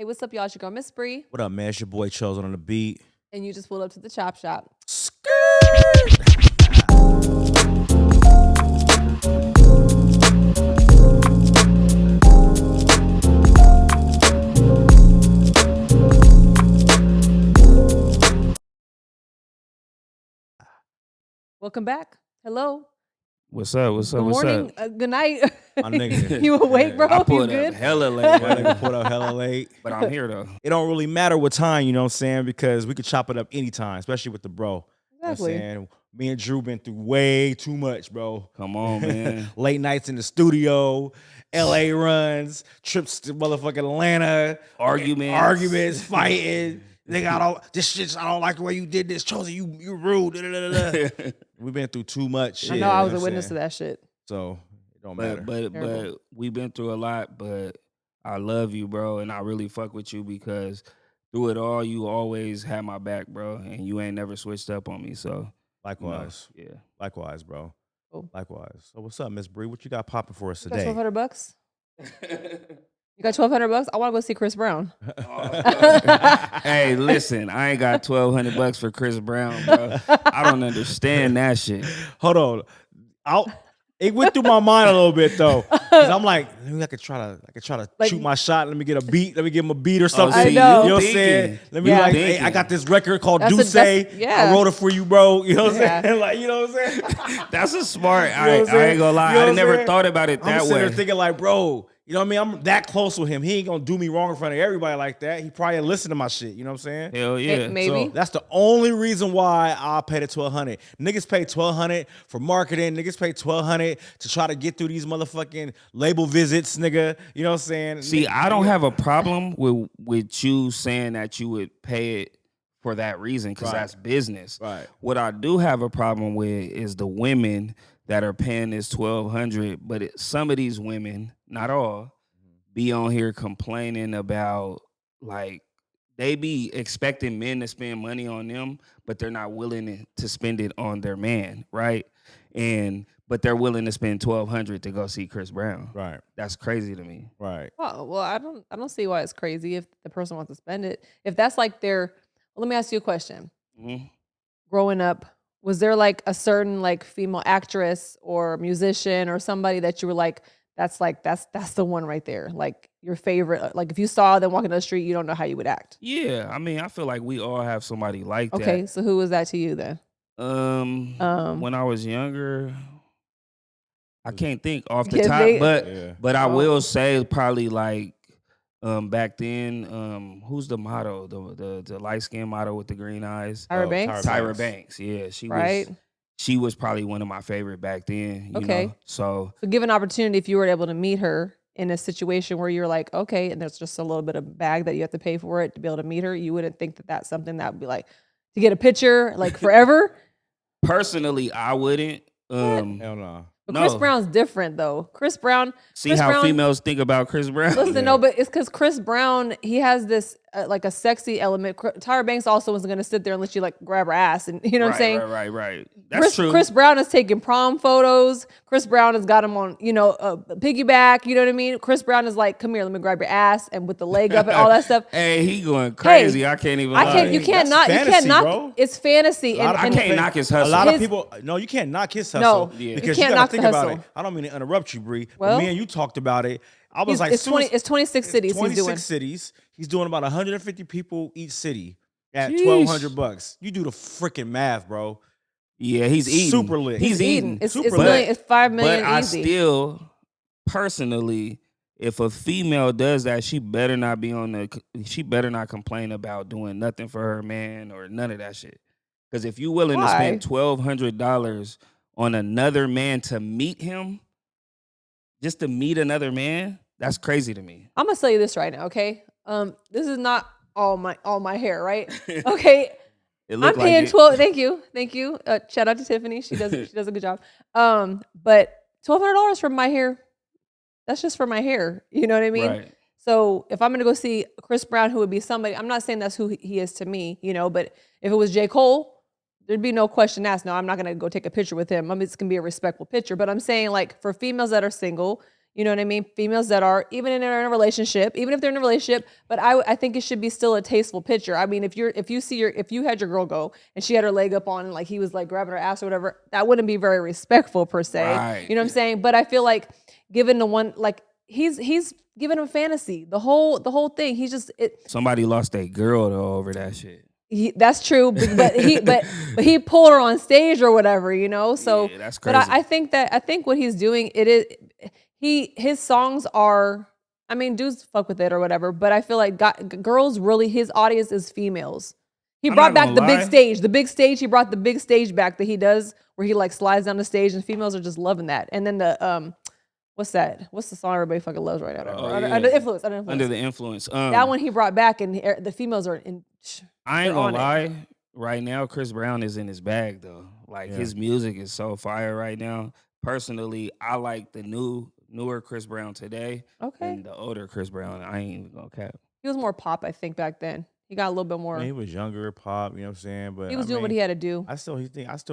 Hey, what's up, y'all? It's your girl, Miss Bree. What up, man? It's your boy Chosen on the beat. And you just pulled up to the Chop Shop. Welcome back. Hello. What's up? What's up? Good What's morning. up? Good night. My nigga. You awake, bro? I You pulled good? up hella late, My man. nigga pulled up hella late. But I'm here though. It don't really matter what time, you know what I'm saying? Because we could chop it up anytime, especially with the bro. Exactly. You know what I'm saying? Me and Drew been through way too much, bro. Come on, man. Late nights in the studio, LA runs, trips to motherfucking Atlanta, arguments, fighting. They got all this shit. I don't like the way you did this. Chosen, you rude. Da, da, da, da. We've been through too much shit. I know I was you a what witness I'm to that shit. So it don't matter. But Terrible. we've been through a lot. But I love you, bro, and I really fuck with you because through it all, you always had my back, bro, and you ain't never switched up on me. So Likewise. you know, yeah. Likewise, bro. Cool. Likewise. So what's up, Miss Bree? What you got popping for us You got today? $1,200? You got $1,200? I want to go see Chris Brown. Hey, listen, I ain't got $1,200 for Chris Brown, bro. I don't understand that shit. Hold on. It went through my mind a little bit though. Cause I'm like, maybe I could try to Like- shoot my shot. Let me get a beat. Let me give him a beat or something. I know. You know what I'm thinking. saying? Let me Yeah. like, hey, I got this record called That's Duce. yeah. I wrote it for you, bro. You know what I'm Yeah. saying? Like, you know what I'm saying? That's a smart. You know what I'm I saying? ain't gonna lie. You know what I I'm never saying? thought about it I'm that sitting there way. thinking like, bro, you know what I mean? I'm that close with him. He ain't gonna do me wrong in front of everybody like that. He probably listen to my shit. You know what I'm saying? Hell yeah. Maybe. So that's the only reason why I paid it $1,200. Niggas pay $1,200 for marketing. Niggas pay $1,200 to try to get through these motherfucking label visits, nigga. You know what I'm saying? See, I don't have a problem with you saying that you would pay it for that reason because Right. that's business. Right. What I do have a problem with is the women that are paying this $1,200, but some of these women, not all, be on here complaining about like they be expecting men to spend money on them, but they're not willing to spend it on their man, right? But they're willing to spend $1,200 to go see Chris Brown. Right. That's crazy to me. Right. Well, I don't see why it's crazy if the person wants to spend it. If that's like let me ask you a question. Mhm. Growing up, was there like a certain like female actress or musician or somebody that you were like, that's the one right there, like your favorite? Like if you saw them walking down the street, you don't know how you would act. Yeah, I mean, I feel like we all have somebody like Okay, so who was that to you then? that. When I was younger, I can't think off the Yeah, top, Yeah. but I Oh. will say probably like back then, who's the model, the light skinned model with the green eyes? Tyra Oh, Banks, Tyra Banks. Yeah, right? she was probably one of my favorite back then. You Okay. know? So So give an opportunity if you were able to meet her in a situation where you're like, okay, and there's just a little bit of bag that you have to pay for it to be able to meet her, you wouldn't think that that's something that would be like to get a picture like forever. personally, I wouldn't. Hell no. But Chris No. Brown's different though. Chris Brown. See Chris how Brown, females think about Chris Brown? Listen, Yeah. no, but it's because Chris Brown, he has this like a sexy element. Tyra Banks also wasn't going to sit there and let you like grab her ass, and you know what I'm saying. Right. That's true. Chris Brown is taking prom photos. Chris Brown has got him on, piggyback. You know what I mean? Chris Brown is like, come here, let me grab your ass, and with the leg up and all that stuff. Hey, he going crazy. Hey, I can't even. I can't. lie. You can't That's not. You fantasy, can't knock. bro. It's fantasy. A lot of I people can't think- knock his A hustle. lot of His- people, no, you can't knock his No, hustle. Yeah. Because you can't you knock gotta think the about hustle. it. I don't mean to interrupt you, Bree. Well- But me and you talked about it. I was like, It's soon as- 26 cities he's 26 doing. cities. He's doing about 150 people each city at Sheesh. $1,200. You do the freaking math, bro. Yeah, he's eating. Super lit. He's eating. It's Super million, lit. it's 5 million But I easy. still, personally, if a female does that, she better not complain about doing nothing for her man or none of that shit. Because if you willing to Why? spend $1,200 on another man to meet him, just to meet another man, that's crazy to me. I'm gonna tell you this right now, okay? This is not all my hair, right? Okay, It I'm looked like paying it. 12. Thank you. Shout out to Tiffany. She does a good job. But $1,200 for my hair. That's just for my hair. You know what I mean? Right. So if I'm gonna go see Chris Brown, who would be somebody, I'm not saying that's who he is to me, but if it was J. Cole, there'd be no question asked. No, I'm not gonna go take a picture with him. I mean, it's gonna be a respectful picture. But I'm saying like for females that are single, You know what I mean? Females that are even in a relationship, even if they're in a relationship, but I think it should be still a tasteful picture. I mean, if you had your girl go and she had her leg up on and like he was like grabbing her ass or whatever, that wouldn't be very respectful per se. Right. You know what I'm saying? But I feel like given the one like he's giving him fantasy. The whole thing. He's just Somebody lost their girl though over that shit. that's true, but he pulled her on stage or whatever, you know. So Yeah, that's but crazy. I think what he's doing his songs are. I mean, dudes fuck with it or whatever, but I feel like girls really his audience is females. He I'm brought not back gonna lie. the big stage. He brought the big stage back that he does where he like slides down the stage and females are just loving that. And then the what's that? What's the song everybody fucking loves right now? Under yeah. influence. Under the influence. That one he brought back and the females are in. I ain't they're gonna on it. lie. Right now, Chris Brown is in his bag though. Like his music is so fire right now. Personally, I like the newer Chris Brown today Okay. than the older Chris Brown. I ain't even gonna cap. He was more pop, I think, back then. He got a little bit more. I mean, he was younger, pop. You know what I'm saying? But he was I doing what mean, he had to do. I still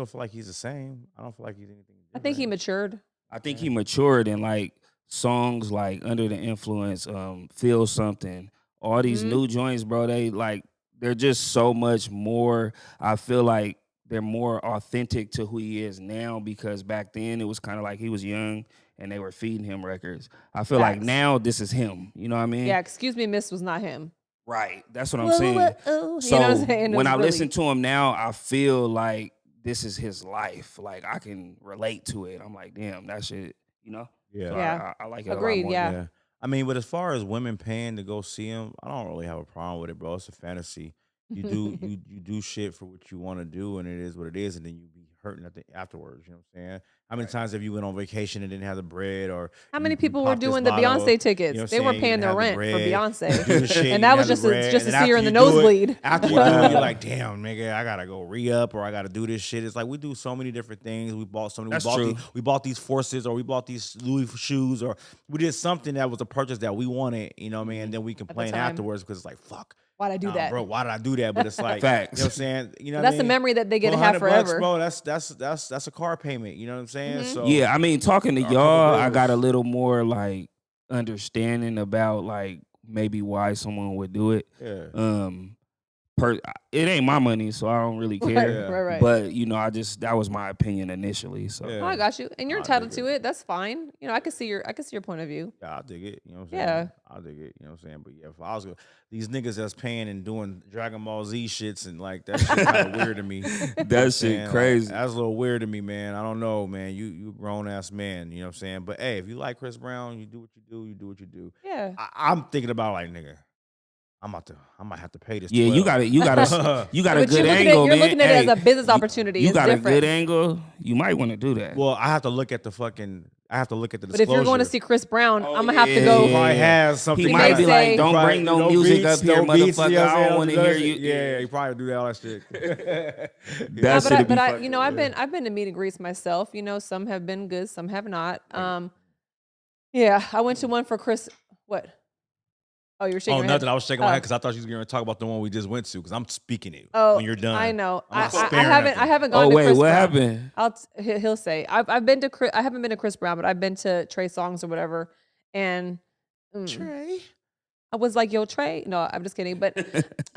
feel like he's the same. I don't feel like he's anything different. I think he matured. I think he matured in like songs like Under the Influence, Feel Something, all these new joints, bro. They're just so much more. I feel like they're more authentic to who he is now because back then it was kind of like he was young and they were feeding him records. I feel like Facts. now this is him. You know what I mean? Yeah, excuse me, Miss was not him. Right. That's what I'm saying. Oh, So you know what I'm saying? when I listen to him now, I feel like this is his life. Like I can relate to it. I'm like, damn, that shit, you know? Yeah. So Yeah. I like it Agreed, a lot more. yeah. I mean, but as far as women paying to go see him, I don't really have a problem with it, bro. It's a fantasy. You do you do shit for what you want to do, and it is what it is, and then you be hurting afterwards. You know what I'm saying? How many times have you went on vacation and didn't have the bread, or How many you people were popped this doing the bottle, Beyonce tickets? you know what I'm They weren't saying? You paying didn't their have the rent for bread, you Beyonce. do the shit, you And that didn't was have the bread, just and to then see her in after the you do it- nosebleed. After you do it, you're like, damn, nigga, I gotta go re-up, or I gotta do this shit. It's like we do so many different things. We bought so many. That's true. We bought these forces, or we bought these Louis shoes, or we did something that was a purchase that we wanted. You know what I mean? And then we complain time. afterwards because it's like, fuck. Why'd I do that? Bro, why did I do that? But it's like, Facts. you know what I'm saying? You know That's what I a mean? memory that they get to Well, have 100 bucks, forever. bro. That's a car payment. You know what I'm saying? So Yeah, I mean, talking to Or a couple y'all, I bills. got a little more like understanding about like maybe why someone would do it. yeah. It ain't my money, so I don't really care. Right. But you know, that was my opinion initially. So Yeah. Oh, I got you, and you're I entitled dig to it. That's fine. You know, I can see your point of view. Yeah, I dig it. You know what I'm saying? Yeah. I dig it. You know what I'm saying? But yeah, if I was these niggas that's paying and doing Dragon Ball Z shits and like that shit kind of weird to me. You know what I'm that saying? shit Like, crazy. that's a little weird to me, man. I don't know, man. You a grown ass man. You know what I'm saying? But hey, if you like Chris Brown, you do what you do. You do what you do. Yeah. I'm thinking about like, nigga, I might have to pay this. Yeah, you 12. got a But good you're looking angle, you're man. looking at it as Hey, a business opportunity. You It's got different. a good angle. You might want to do that. Well, I have to look at the fucking. I have to look at the But disclosure. if you're going to see Chris Brown, Oh, I'm gonna have to yeah, go. He probably has something. He might might be say- like, "Don't bring no music up here, motherfucker. I don't want to hear you." Yeah, he probably do that all that shit. That shit be fucking You know, I've been to meet and greets myself. You know, some have been good, some have not. Yeah, I went to one for Chris. What? Oh, you were shaking Oh, your head. nothing. I was shaking my Oh. head because I thought you was going to talk about the one we just went to because I'm speaking it Oh, when you're done. I know. I'm not I sparing haven't. nothing. I haven't gone Oh to wait, Chris what Brown. happened? He'll say. I've been to Chris. I haven't been to Chris Brown, but I've been to Trey Songz or whatever. And Trey. I was like, "Yo, Trey." No, I'm just kidding. But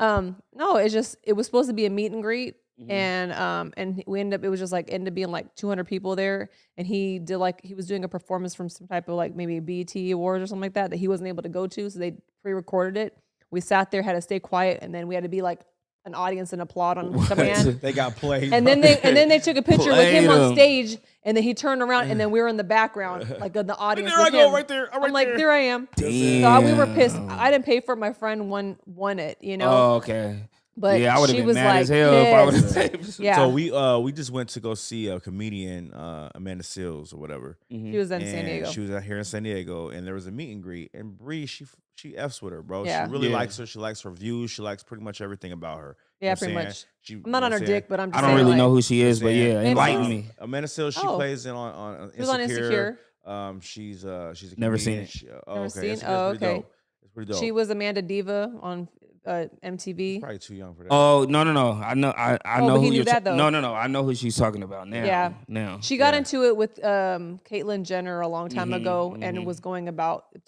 no, it was supposed to be a meet and greet, and we ended up. It was just like ended up being like 200 people there, and he was doing a performance from some type of like maybe a BET Awards or something like that he wasn't able to go to, so they pre-recorded it. We sat there, had to stay quiet, and then we had to be like an audience and applaud on command. They got played. And then they took a picture with him Played on him. stage, and then he turned around, and then we were in the background, like in the audience. there I with go, him. right there. I'm I'm like, there. there I am. Damn. So we were pissed. I didn't pay for it. My friend won it, you know. Oh, okay. But yeah, I would have she been was mad like as hell if I would pissed. have. Yeah, So we just went to go see a comedian, Amanda Seales or whatever. she was in San And Diego. She was out here in San Diego, and there was a meet and greet. And Bree, she f's with her, bro. Yeah. She really Yeah. likes her. She likes her views. She likes pretty much everything about her. Yeah, what I'm pretty saying? much. She, I'm not on her dick, but I'm just I don't saying, really like, know who she is, but saying? yeah, enlighten me. Amanda Seales, she Oh. plays on She was on Insecure. She's a Never seen comedian. it. Oh, Never okay. seen? Insecure's Oh, pretty okay. dope. It's pretty dope. She was Amanda Diva on MTV. Probably too young for that. Oh no. I know I Oh, know but he who knew you're. that, though. No. I know who she's talking about now. Yeah. Now. She got Yeah. into it with Caitlyn Jenner a long time ago, and was talk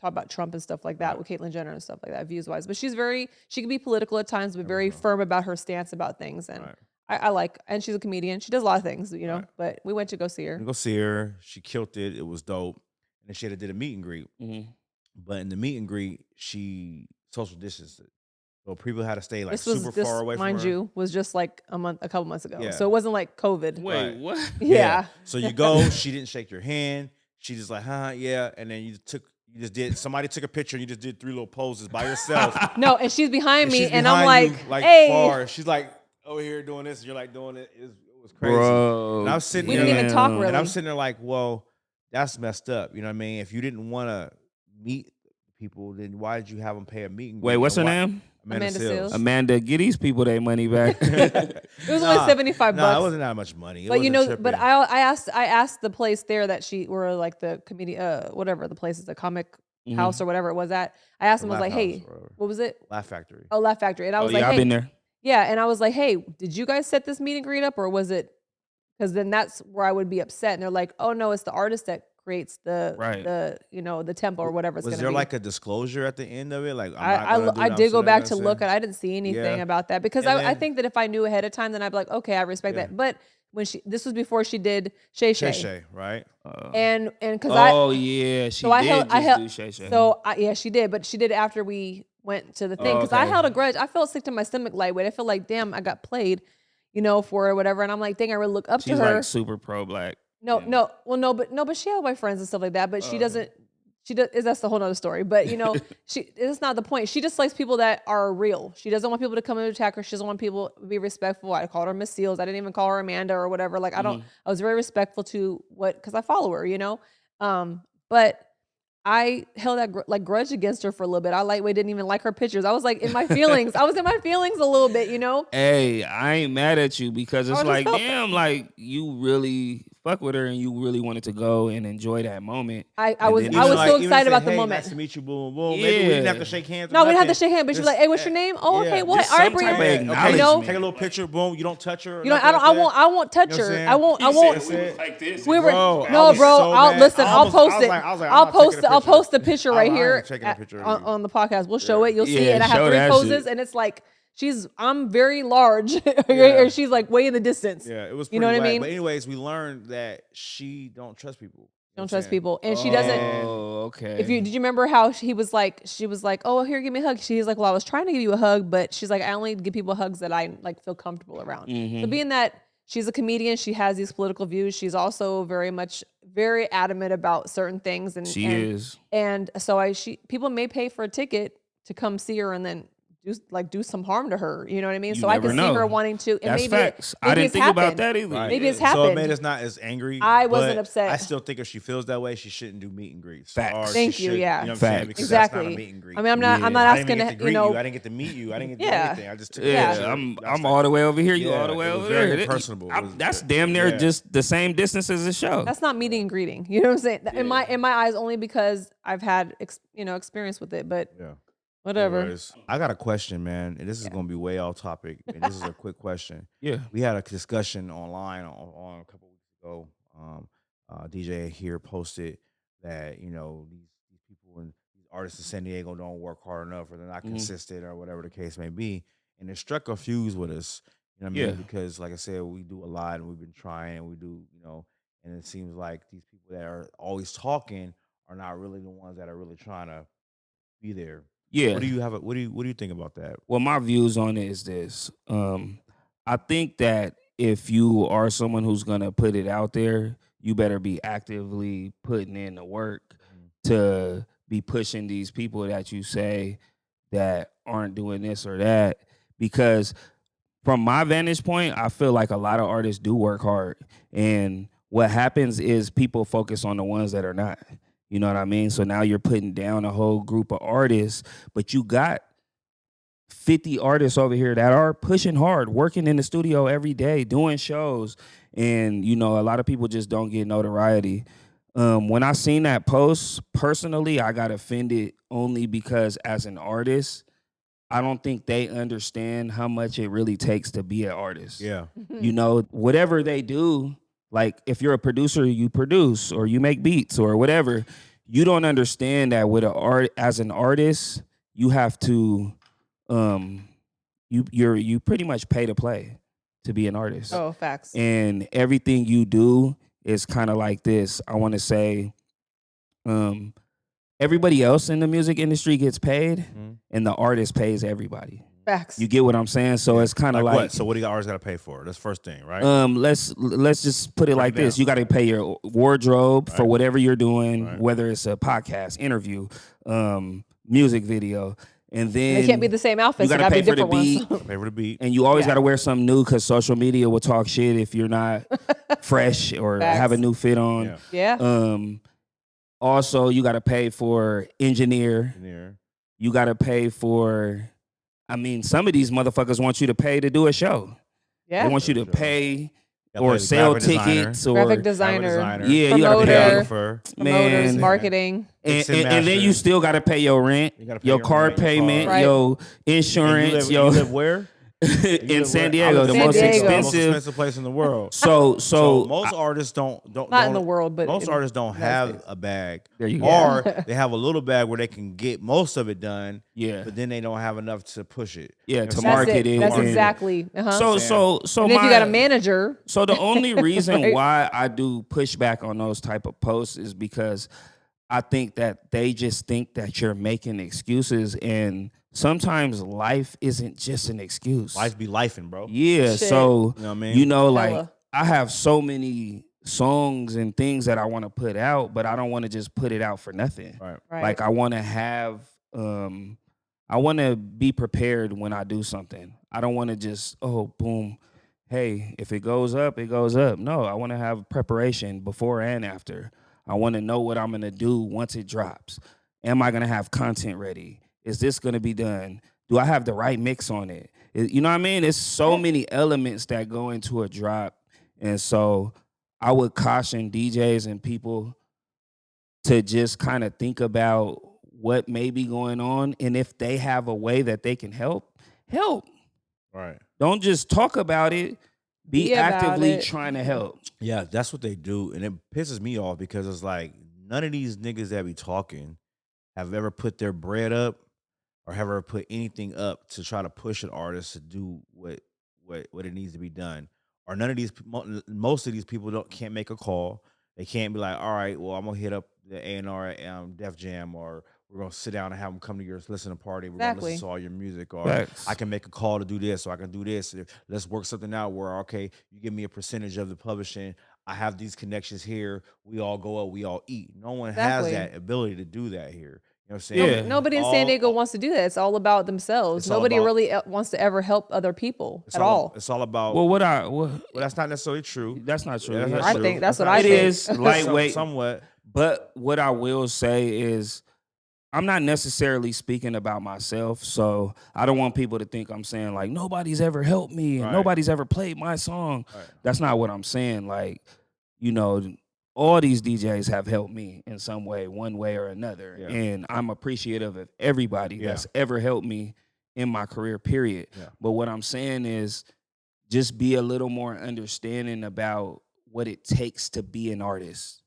about Trump and stuff like that with Caitlyn Jenner and stuff like that, views wise. But she can be political at times, but very firm about her stance about things. And I like, and she's a comedian. She does a lot of things, you know. But we went to go see her. Go see her. She killed it. It was dope. And then she did a meet and greet. But in the meet and greet, she social distanced it. So people had to stay like super far away from her. Mind you, was just like a couple months ago. Yeah. So it wasn't like COVID. Wait, what? Yeah. So you go, she didn't shake your hand. She just like, yeah. And then somebody took a picture and you just did 3 little poses by yourself. No, and she's behind me and I'm like, hey. Far. She's like over here doing this. And you're like doing it. It was crazy. Bro, and I was sitting we there. didn't even talk really. And I'm sitting there like, well, that's messed up. You know what I mean? If you didn't want to meet people, then why did you have them pay a meeting? Wait, what's her name? Amanda Seales. Amanda, get these people their money back. It was only $75. No, it wasn't that much money. But but I asked the place there that were like the comedy, whatever the place is, the comic house or whatever it was at. I asked them, I was like, hey, what was it? Laugh Factory. Oh, Laugh Factory. And I was like, I've hey, been there. Yeah, and I was like, hey, did you guys set this meet and greet up, or was it? Because then that's where I would be upset. And they're like, oh no, it's the artist that creates the tempo or whatever it's going to be. Was there like a disclosure at the end of it? Like I did go back to look at. I didn't see anything about that because I think that if I knew ahead of time, then I'd be like, okay, I respect that. But when this was before she did Shay Shay, right? And because do Shay Shay. So she did, but she did after we went to the thing because I held a grudge. I felt sick to my stomach lightweight. I feel like damn, I got played, for whatever. And I'm like, dang, I really look up to her. She's like super pro black. But she had white friends and stuff like that. But she doesn't. That's a whole nother story. But it's not the point. She just likes people that are real. She doesn't want people to come and attack her. She doesn't want people to be respectful. I called her Miss Seals. I didn't even call her Amanda or whatever. Like I was very respectful to because I follow her. But I held that grudge against her for a little bit. I lightweight didn't even like her pictures. I was like in my feelings. I was in my feelings a little bit, Hey, I ain't mad at you because it's like, damn, like you really fuck with her and you really wanted to go and enjoy that moment. I was so excited about the moment. Nice to meet you, boom, boom. Yeah. Maybe we didn't have to shake hands. No, we didn't have to shake hands. But she's like, hey, what's your name? Oh, okay, what? All right, bring her. Take a little picture, boom. You don't touch her. I won't touch her. I won't. Like this. We were bro. I'll post the picture right here on the podcast. We'll show it. You'll see it. I have 3 poses, and it's like I'm very large, or she's like way in the distance. Yeah, it was. You know what I mean? But anyways, we learned that she don't trust people. Don't trust people, and she doesn't. Oh, okay. Did you remember how she was like, oh, here, give me a hug. She's like, well, I was trying to give you a hug, but she's like, I only give people hugs that I like feel comfortable around. So being that she's a comedian, she has these political views. She's also very adamant about certain things, and she is. And so people may pay for a ticket to come see her, and then do some harm to her. You know what I mean? So I can see her wanting to. And That's facts. I didn't think about that either. Right. Maybe it's happened. So it made us not as angry. I wasn't upset. I still think if she feels that way, she shouldn't do meet and greets. Facts. Thank you. Yeah. You know what I'm saying? Because exactly. That's not a meet and greet. I mean, I'm not asking to I didn't get to meet you. I didn't get to do anything. I just took I'm all the way over here. You all the way over there. Very personable. That's damn near just the same distance as the show. That's not meeting and greeting. You know what I'm saying? In my eyes, only because I've had experience with it. But whatever. Anyways, I got a question, man, and this is going to be way off topic, and this is a quick question. Yeah. We had a discussion online on a couple weeks ago. DJ here posted that, these people and these artists in San Diego don't work hard enough or they're not consistent or whatever the case may be. And it struck a fuse with us, you know what I mean? Because, like I said, we do a lot and we've been trying and we do, and it seems like these people that are always talking are not really the ones that are really trying to be there. Yeah. What do you think about that? Well, my views on it is this. I think that if you are someone who's gonna put it out there, you better be actively putting in the work to be pushing these people that you say that aren't doing this or that. Because from my vantage point, I feel like a lot of artists do work hard. And what happens is people focus on the ones that are not. You know what I mean? So now you're putting down a whole group of artists, but you got 50 artists over here that are pushing hard, working in the studio every day, doing shows. And, a lot of people just don't get notoriety. When I seen that post, personally, I got offended only because as an artist, I don't think they understand how much it really takes to be an artist. Yeah. You know, whatever they do, like if you're a producer, you produce or you make beats or whatever. You don't understand that with as an artist, you have to you pretty much pay to play to be an artist. Oh, facts. And everything you do is kind of like this. I want to say everybody else in the music industry gets paid and the artist pays everybody. Facts. You get what I'm saying? So it's kind of like what? So what do you artists got to pay for? That's the first thing, right? let's just put it like this. You got to pay your wardrobe for whatever you're doing, whether it's a podcast, interview, music video. And then they can't be the same outfits. You got to pay for the beat. Pay for the beat. And you always got to wear something new because social media will talk shit if you're not fresh or have a new fit on. Yeah. Also, you got to pay for engineer. You got to pay for, I mean, some of these motherfuckers want you to pay to do a show. Yeah. They want you to pay or sell tickets or graphic designer. Yeah, promoter, you got to pay. Promoters, marketing. And then you still got to pay your rent, your car payment, your insurance. You live where? In San Diego, the most expensive place in the world. So most artists don't not in the world, but most artists don't have a bag. There you go. Or they have a little bag where they can get most of it done. Yeah, but then they don't have enough to push it. Yeah, to market it. That's exactly. So and if you got a manager. So the only reason why I do push back on those type of posts is because I think that they just think that you're making excuses, and sometimes life isn't just an excuse. Life be lifing, bro. Yeah. Shit. So you know what I mean? You know, like I have so many songs and things that I want to put out, but I don't want to just put it out for nothing. Right. Like I want to have I want to be prepared when I do something. I don't want to just, oh, boom, hey, if it goes up, it goes up. No, I want to have preparation before and after. I want to know what I'm going to do once it drops. Am I going to have content ready? Is this going to be done? Do I have the right mix on it? You know what I mean? There's so many elements that go into a drop. And so I would caution DJs and people to just kind of think about what may be going on. And if they have a way that they can help. Right. Don't just talk about it. Be actively trying to help. Yeah, that's what they do. And it pisses me off because it's like none of these niggas that be talking have ever put their bread up or have ever put anything up to try to push an artist to do what it needs to be done. Or none of these, most of these people can't make a call. They can't be like, all right, well, I'm going to hit up the A&R at Def Jam, or we're going to sit down and have them come to your listening party. We're going to listen to all your music. Or I can make a call to do this, or I can do this. Let's work something out where, okay, you give me a percentage of the publishing. I have these connections here. We all go out, we all eat. No one has that ability to do that here. You know what I'm saying? Yeah. Nobody in San Diego wants to do that. It's all about themselves. Nobody really wants to ever help other people at all. It's all about. Well, that's not necessarily true. That's not true. Yeah, I think that's what I think. It is lightweight, somewhat. But what I will say is, I'm not necessarily speaking about myself, so I don't want people to think I'm saying like nobody's ever helped me and nobody's ever played my song. Right. That's not what I'm saying. Like, you know, all these DJs have helped me in some way, one way or another. Yeah. And I'm appreciative of everybody that's ever helped me in my career, period. Yeah. But what I'm saying is just be a little more understanding about what it takes to be an artist,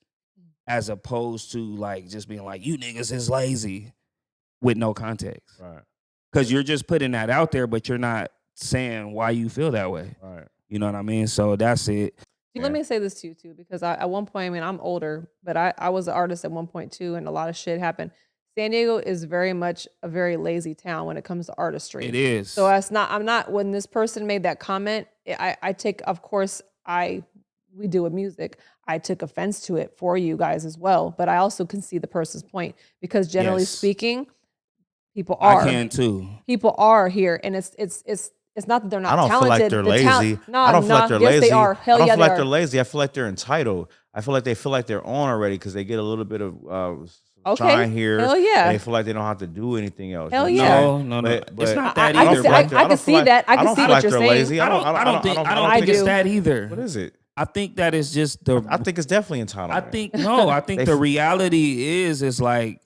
as opposed to like just being like, you niggas is lazy with no context. Right. Because you're just putting that out there, but you're not saying why you feel that way. Right. You know what I mean? So that's it. Let me say this to you too, because at one point, I mean, I'm older, but I was an artist at one point too, and a lot of shit happened. San Diego is very much a very lazy town when it comes to artistry. It is. So I'm not, when this person made that comment, I take, of course, we do with music. I took offense to it for you guys as well, but I also can see the person's point, because generally speaking, people are. I can too. People are here, and it's not that they're not talented. I don't feel like they're lazy. I don't feel like they're lazy. They are. Hell I don't yeah, feel like they're lazy. I feel like they're entitled. I feel like they feel like they're on already because they get a little bit of shine here. Hell yeah. And they feel like they don't have to do anything else. Hell yeah. No. But it's not that either. I can see that. I can see what you're saying. I don't think it's that either. What is it? I think that is just I think it's definitely entitled. I think the reality is like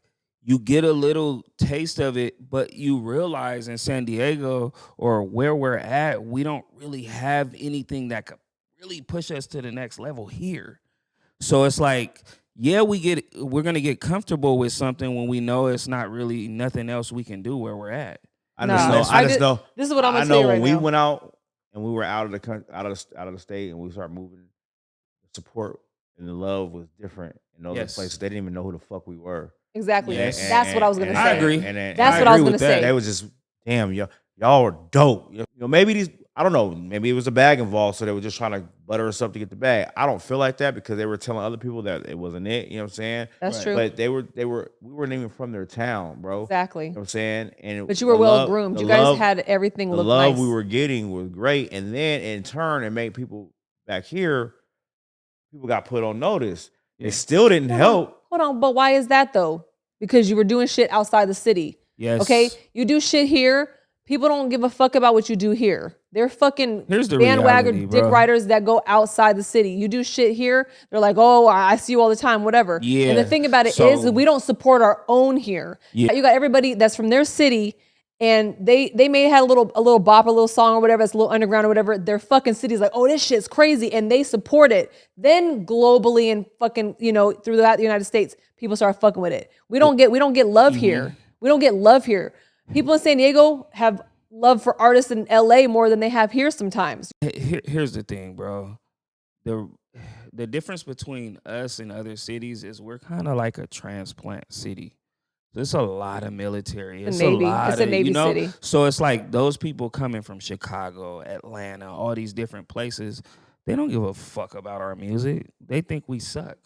you get a little taste of it, but you realize in San Diego or where we're at, we don't really have anything that could really push us to the next level here. So it's like, yeah, we're gonna get comfortable with something when we know it's not really nothing else we can do where we're at. I just Nah, know. I just did- know. This is what I'm I gonna tell know you when right we now. went out and we were out of the out of the state and we started moving, the support and the love was different in those Yes. places. They didn't even know who the fuck we were. Exactly. Yes. That's what I was gonna And- say. I agree. That's I what I was agree gonna with that. say. They was just, damn, y'all were dope. Maybe these, I don't know, maybe it was a bag involved, so they were just trying to butter us up to get the bag. I don't feel like that because they were telling other people that it wasn't it. You know what I'm saying? That's Right. true. But we weren't even from their town, bro. Exactly. You know what I'm saying? And But you were the well love- groomed. the You guys love- had everything the look love nice. we were getting was great. And then in turn, it made people back here, people got put on notice. Yeah. It still didn't help. Hold on, but why is that though? Because you were doing shit outside the city. Yes. Okay, you do shit here. People don't give a fuck about what you do here. They're fucking Here's the bandwagon reality, dick bro. riders that go outside the city. You do shit here, they're like, oh, I see you all the time, whatever. Yeah. And the thing about it So- is that we don't support our own here. Yeah. You got everybody that's from their city, and they may have a little bop, a little song or whatever, it's a little underground or whatever. Their fucking city's like, oh, this shit's crazy, and they support it. Then globally and fucking, throughout the United States, people start fucking with it. We don't get love here. We don't get love here. People in San Diego have love for artists in LA more than they have here sometimes. Here's the thing, bro. The difference between us and other cities is we're kind of like a transplant city. There's a lot of military. It's It's a a Navy. lot It's a of, Navy city. So it's like those people coming from Chicago, Atlanta, all these different places, they don't give a fuck about our music. They think we suck.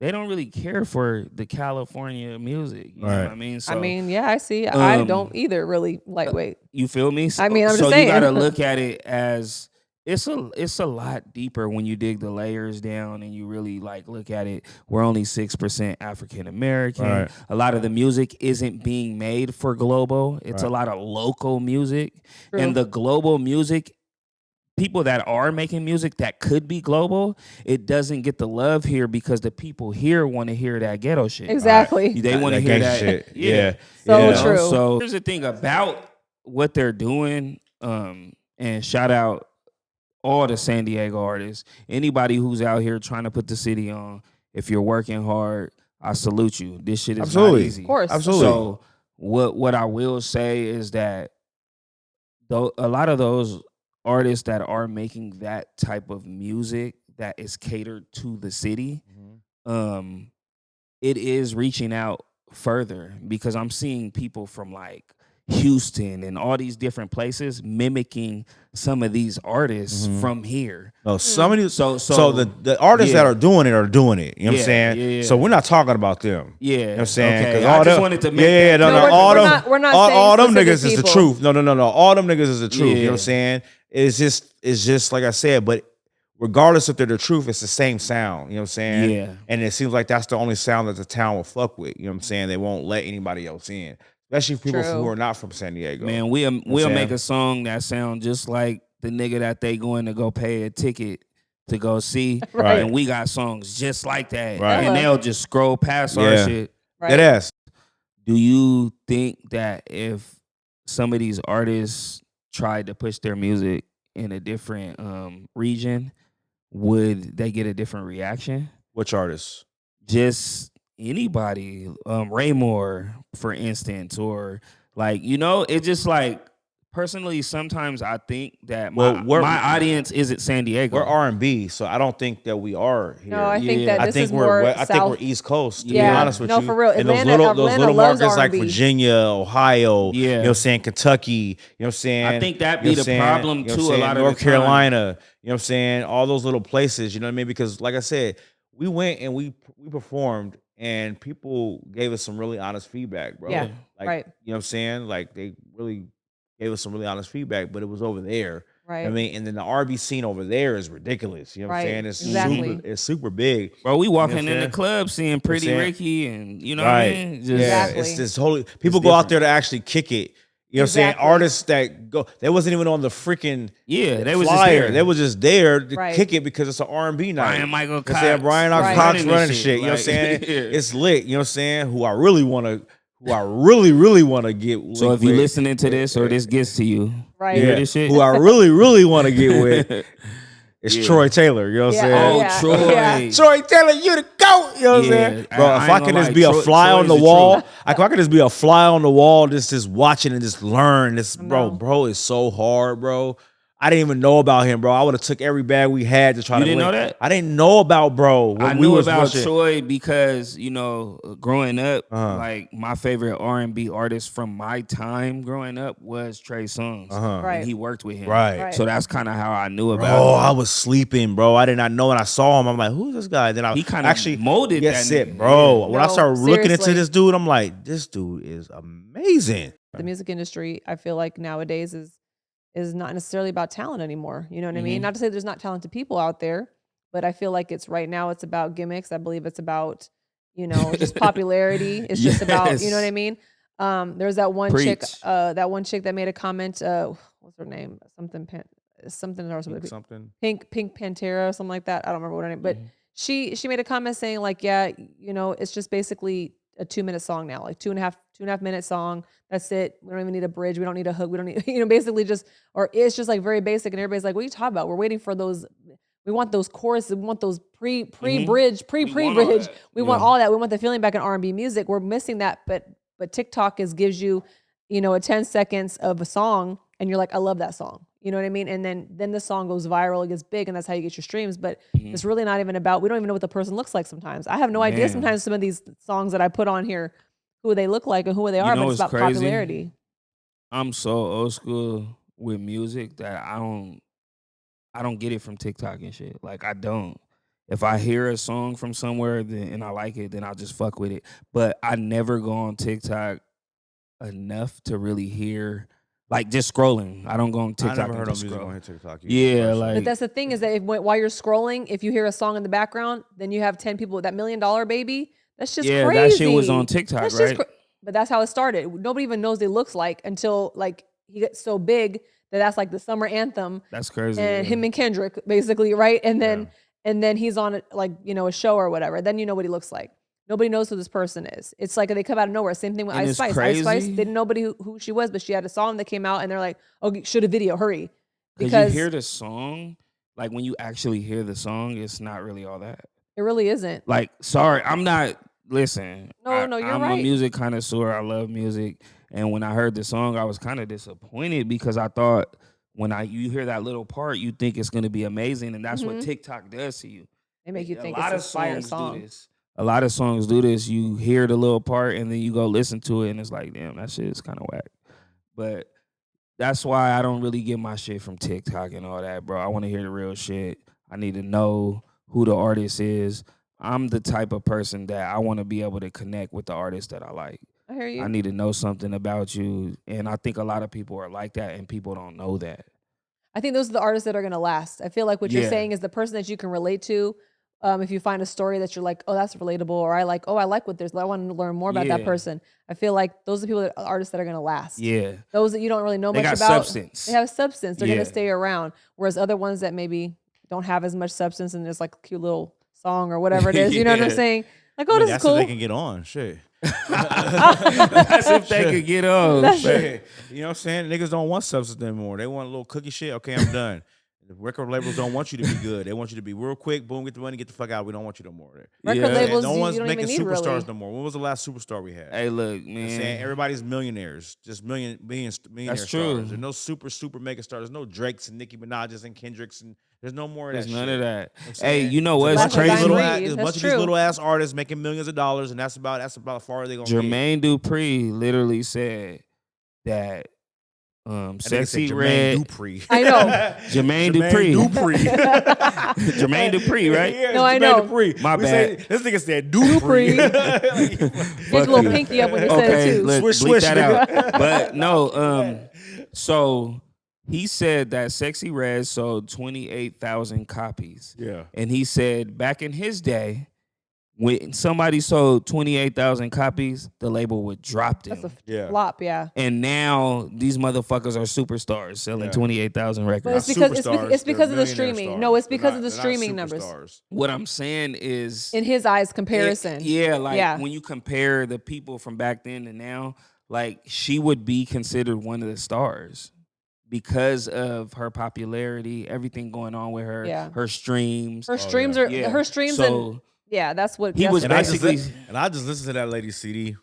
They don't really care for the California music. You know what I mean? So, Yeah, I see. I um, don't either really lightweight. you feel me? I mean, I'm just so saying. you gotta look at it as it's a lot deeper when you dig the layers down and you really like look at it. We're only 6% African American. Right. A lot of the music isn't being made for global. It's a lot of local music. True. And the global music, people that are making music that could be global, it doesn't get the love here because the people here want to hear that ghetto shit. Exactly. They want to That hear gangsta that shit. Yeah. So You know? true. So here's the thing about what they're doing, and shout out all the San Diego artists. Anybody who's out here trying to put the city on, if you're working hard, I salute you. This shit is Absolutely. not easy. Of course. Absolutely. So what I will say is that though a lot of those artists that are making that type of music that is catered to the city, it is reaching out further because I'm seeing people from like Houston and all these different places mimicking some of these artists from here. No, some of these, So the artists yeah. that are doing it are doing it. You know what I'm Yeah, saying? yeah. So we're not talking about them. Yeah, You know what I'm saying? okay. 'Cause I all just them- wanted to make yeah, that no, clear. no, all we're them, not- we're not all, saying all them specific niggas is the people. truth. No, all them niggas is the truth. You know what Yeah. I'm saying? It's just like I said, but regardless if they're the truth, it's the same sound. You know what I'm saying? Yeah. And it seems like that's the only sound that the town will fuck with. You know what I'm saying? They won't let anybody else in, especially people True. who are not from San Diego. Man, we'll saying? make a song that sound just like the nigga that they going to go pay a ticket to go see. Right. And we got songs just like that. Right. And they'll just scroll past our Yeah. shit. Right. Dead ass. Do you think that if some of these artists tried to push their music in a different region, would they get a different reaction? Which artists? Just anybody, Raymore, for instance, or like, it's just like personally, sometimes I think that Well, my audience isn't San Diego. We're R&B, so I don't think that we are here. No, I think Yeah. that I this think is more I think South. we're East Coast. To be Yeah. honest with No, you, for real. And Atlanta those little loves markets like R&B. Virginia, Ohio. Yeah. You know what I'm saying? Kentucky. You know what I'm saying? I think that You be know the what I'm saying? problem You know what too. I'm A saying? lot of North the time. Carolina. You know what I'm saying? All those little places. You know what I mean? Because like I said, we went and we performed, and people gave us some really honest feedback, bro. Yeah, Like, right. You know what I'm saying? Like they really gave us some really honest feedback, but it was over there. Right. I mean, and then the R&B scene over there is ridiculous. You know what I'm Right, saying? It's exactly. it's super big. Bro, we walking what I'm in the saying? club seeing Pretty saying? Ricky and what Right. I mean? Just, Yeah, Exactly. it's this whole people go out there to actually kick it. You know what I'm saying? Exactly. Artists that go, they wasn't even on the freaking Yeah, they was just flyer. there. They was just there to Right. kick it because it's an R&B night. Brian Michael You know what I'm Cox. saying? Brian Right. Cox running running this shit. You know what I'm saying? Like, yeah. It's lit. You know what I'm saying? Who I really want to, who I really want to get with. So if you're listening to this or this gets to you, Right. you hear this shit? Who I really want to get with is Yeah. Troy Taylor. You know what I'm saying? Oh, Yeah. Troy. Yeah. Troy Taylor, you the GOAT. You know what I'm saying? Bro, I if I ain't could gonna just lie, be a fly on Troy's the the wall, truth. if I could just be a fly on the wall, just watching and just learn. This know. bro is so hard, bro. I didn't even know about him, bro. I would have took every bag we had to try You to didn't link. know that? I didn't know about bro. I We knew was about watching- Troy because, you know, growing up, Uh-huh. like my favorite R&B artist from my time growing up was Trey Songz. Uh-huh. Right. And he worked with him. Right. So that's kind of how I knew Bro, about him. I was sleeping, bro. I did not know when I saw him. I'm like, who's this guy? Then I He kinda actually molded yes, that it, nigga. bro. Yeah. When I No, started looking into seriously. this dude, I'm like, this dude is amazing. The music industry, I feel like nowadays is not necessarily about talent anymore. You know what I mean? Mhm. Not to say there's not talented people out there, but I feel like it's right now it's about gimmicks. I believe it's about, just popularity. It's just about, you know what I Yes. mean? There's that one Preach. chick that made a comment, what's her name? Something or something. Something. Pink Pantera or something like that. I don't remember what her name, but Mhm. she made a comment saying like, yeah, it's just basically a 2-minute song now, like two and a half minute song. That's it. We don't even need a bridge. We don't need a hook. We don't need, basically just, or it's just like very basic. And everybody's like, what are you talking about? We're waiting for those. We want those choruses. We want those pre-bridge, We want all pre-bridge. that. We want all that. We want the feeling back in R&B music. We're missing that. But TikTok gives you, a 10 seconds of a song and you're like, I love that song. You know what I mean? And then the song goes viral, it gets big, and that's how you get your streams. But it's really not even about, we don't even know what the person looks like sometimes. I have no idea Man. sometimes some of these songs that I put on here, who they look like and who they are, know but it's what's about crazy? popularity. I'm so old school with music that I don't get it from TikTok and shit. Like I don't. If I hear a song from somewhere and I like it, then I'll just fuck with it. But I never go on TikTok enough to really hear, like just scrolling. I don't go on TikTok. I never and heard no just music scroll. on TikTok. Yeah, personally. like- But that's the thing is that while you're scrolling, if you hear a song in the background, then you have 10 people with that $1 Million Baby. That's just Yeah, crazy. that shit was on TikTok, That's right? But that's how it started. Nobody even knows what he looks like until like he gets so big that's like the summer anthem. That's crazy. And yeah. him and Kendrick basically, right? And then he's on like a show or whatever. Then you know what he looks like. Nobody knows who this person is. It's like they come out of nowhere. Same thing with And Ice it's Spice. crazy. Ice Spice didn't know nobody who she was, but she had a song that came out, and they're like, "Oh, shoot a video, hurry!" Because you hear the song, like when you actually hear the song, it's not really all that. it really isn't. Like, sorry, I'm not. Listen, No, you're I'm right. a music connoisseur. I love music, and when I heard the song, I was kind of disappointed because I thought when you hear that little part, you think it's gonna be amazing, and that's what TikTok does to you. They make you A think lot it's of a fire songs song. do this. A lot of songs do this. You hear the little part, and then you go listen to it, and it's like, damn, that shit is kind of whack. But that's why I don't really get my shit from TikTok and all that, bro. I want to hear the real shit. I need to know who the artist is. I'm the type of person that I want to be able to connect with the artist that I like. I hear you. I need to know something about you. And I think a lot of people are like that, and people don't know that. I think those are the artists that are going to last. I feel like what you're Yeah. saying is the person that you can relate to. If you find a story that you're like, oh, that's relatable, or I like what there's. I want to learn more about that Yeah. person. I feel like those are the artists that are going to last. Yeah. Those that you don't really know They much got about. substance. They have substance. They're going Yeah. to stay around. Whereas other ones that maybe don't have as much substance and there's like a cute little song or whatever it is. You know what I'm Yeah. saying? Like, oh, I mean, this is that's cool. if they can get on. Shit. That's if they could get on. That's Shit. You know what I'm saying? Niggas don't want substance anymore. They want a little cookie shit. Okay, I'm done. The record labels don't want you to be good. They want you to be real quick. Boom, get the money, get the fuck out. We don't want you no more. Record Yeah. labels, No you one's don't making even need superstars really. no more. When was the last superstar we had? Hey, look, You know what I'm saying? man. Everybody's millionaires, just millionaire That's true. stars. There's no super mega stars. There's no Drakes and Nicki Minaj's and Kendricks and there's no more of There's that none shit. of that. You know what I'm Hey, saying? you know There's a what's bunch of these crazy? little That's ass- There's a bunch of these true. little ass artists making millions of dollars, and that's about far they gonna get. Jermaine Dupri literally said that That nigga Sexy said Red. Jermaine Dupri. I know. Jermaine Dupri. Jermaine Dupri, right? Yeah, No, I Jermaine know. Dupri. My We bad. say- this nigga said Dupri. Get your Fuck little you. pinky up when you said it Okay, too. look, Swish, bleep swish, that nigga. out. But no, so he said that Sexy Red sold 28,000 copies. Yeah. And he said back in his day, when somebody sold 28,000 copies, the label would drop them. That's a Yeah. flop, yeah. And now these motherfuckers are superstars selling Yeah. 28,000 But records. it's because superstars, it's because they're of the millionaire streaming. No, stars. it's because of the They're not streaming numbers. superstars. What I'm saying is, In his eyes, comparison. when you compare the people from back then to now, like she would be considered one of the stars because of her popularity, everything going on with her, Yeah. her streams. Her streams yeah. are Yeah. her streams, So- and yeah, that's what He that's was what- And I just basically- listened to that lady's CD.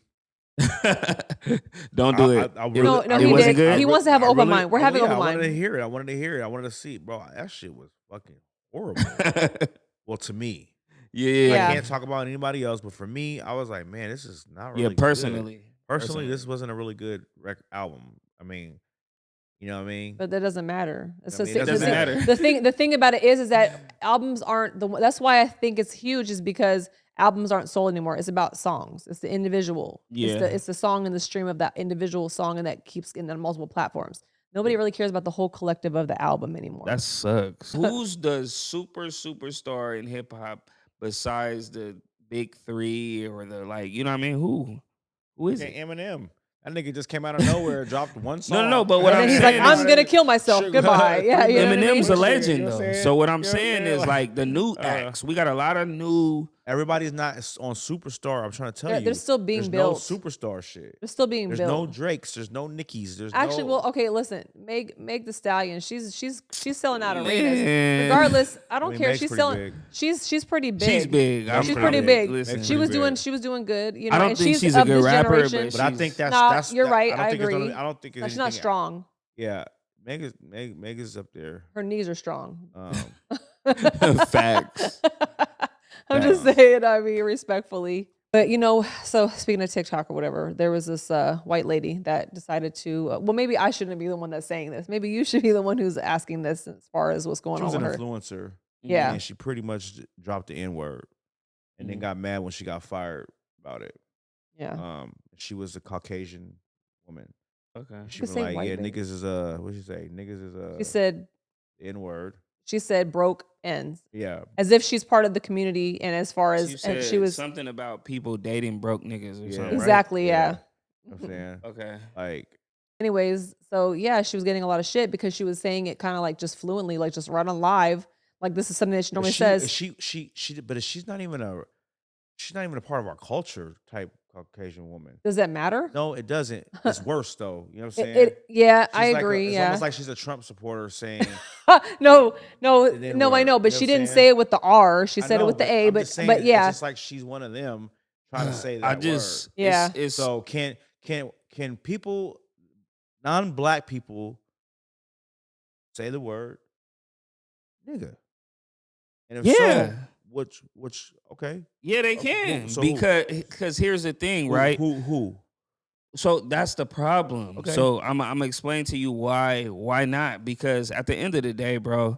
Don't do it. I It really- No, was- no, it he wasn't did. good. He wants to have an I open really- mind. We're having yeah, open I wanted mind. to hear it. I wanted to hear it. I wanted to see, bro. That shit was fucking horrible. Well, to me, Yeah. I can't talk about anybody else, but for me, I was like, man, this is not really Yeah, good. personally. Personally, this wasn't a really good album. I mean, you know what I mean? But that doesn't matter. It's I mean, the- it the doesn't thing- matter. The thing about it is that albums aren't the. That's why I think it's huge. Is because albums aren't sold anymore. It's about songs. It's the individual. Yeah. It's the song and the stream of that individual song, and that keeps getting on multiple platforms. Nobody really cares about the whole collective of the album anymore. That sucks. Who's the superstar in hip hop besides the big three or the you know what I mean? Who is Okay, it? Eminem. That nigga just came out of nowhere, dropped one song. No, but what and I'm then he's saying like, is- I'm gonna kill myself. Shit, Goodbye. Yeah, you know what I mean? Eminem's a Shit, legend you know what I'm though. saying? So what I'm You know what I'm saying saying? is like the new acts. We got a lot of new. Everybody's not on superstar. I'm trying to tell you. They're still being there's built. no superstar shit. They're still being There's built. no Drakes. There's no Nickies. There's Actually, no, well, okay, listen. Meg the Stallion, she's selling out arenas. Man. Regardless, I don't mean, care. Meg's She's pretty selling. big. She's pretty big. She's big. I'm She's pretty pretty big. Listen, She was pretty doing good. You know, I don't and think she's she's a of good this rapper, generation. But I think that's Nah, that's you're that- right. I, I don't think it's agree. I don't think it's She's not anything- strong. Yeah, Meg is up there. Her knees are strong. Facts. I'm just saying. I mean, respectfully. But so speaking of TikTok or whatever, there was this white lady that decided to. Well, maybe I shouldn't be the one that's saying this. Maybe you should be the one who's asking this as far as what's going She was on an with her. influencer. Yeah. and she pretty much dropped the N word, and then got mad when she got fired about it. Yeah. She was a Caucasian woman. Okay. She could was say like, white yeah, baby. niggas is what'd she say? Niggas is She said. N word. She said broke ends. Yeah, As if she's part of the community, and as far as You and said she was something about people dating broke niggas or Yeah. something. Right? exactly, yeah. I'm saying Okay. like. Anyways, so yeah, she was getting a lot of shit because she was saying it kind of like just fluently, like just right on live, like this is something that she normally says. But she's not even a part of our culture type Caucasian woman. Does that matter? No, it doesn't. It's worse though. You know what I'm saying? Yeah, She's I like agree. it's Yeah, almost like she's a Trump supporter saying. no, It didn't I work. know, but You know she what I'm didn't saying? say it with the R. She I said it know, with the A. I'm But just saying, but yeah, it's just like she's one of them trying to say that I just word. Yeah. It's So can people, non-black people, say the word nigga? And if Yeah. so, which okay, yeah, they who- can so who? because here's the thing, right? Who? So that's the problem. Okay. So I'm gonna explain to you why not? Because at the end of the day, bro,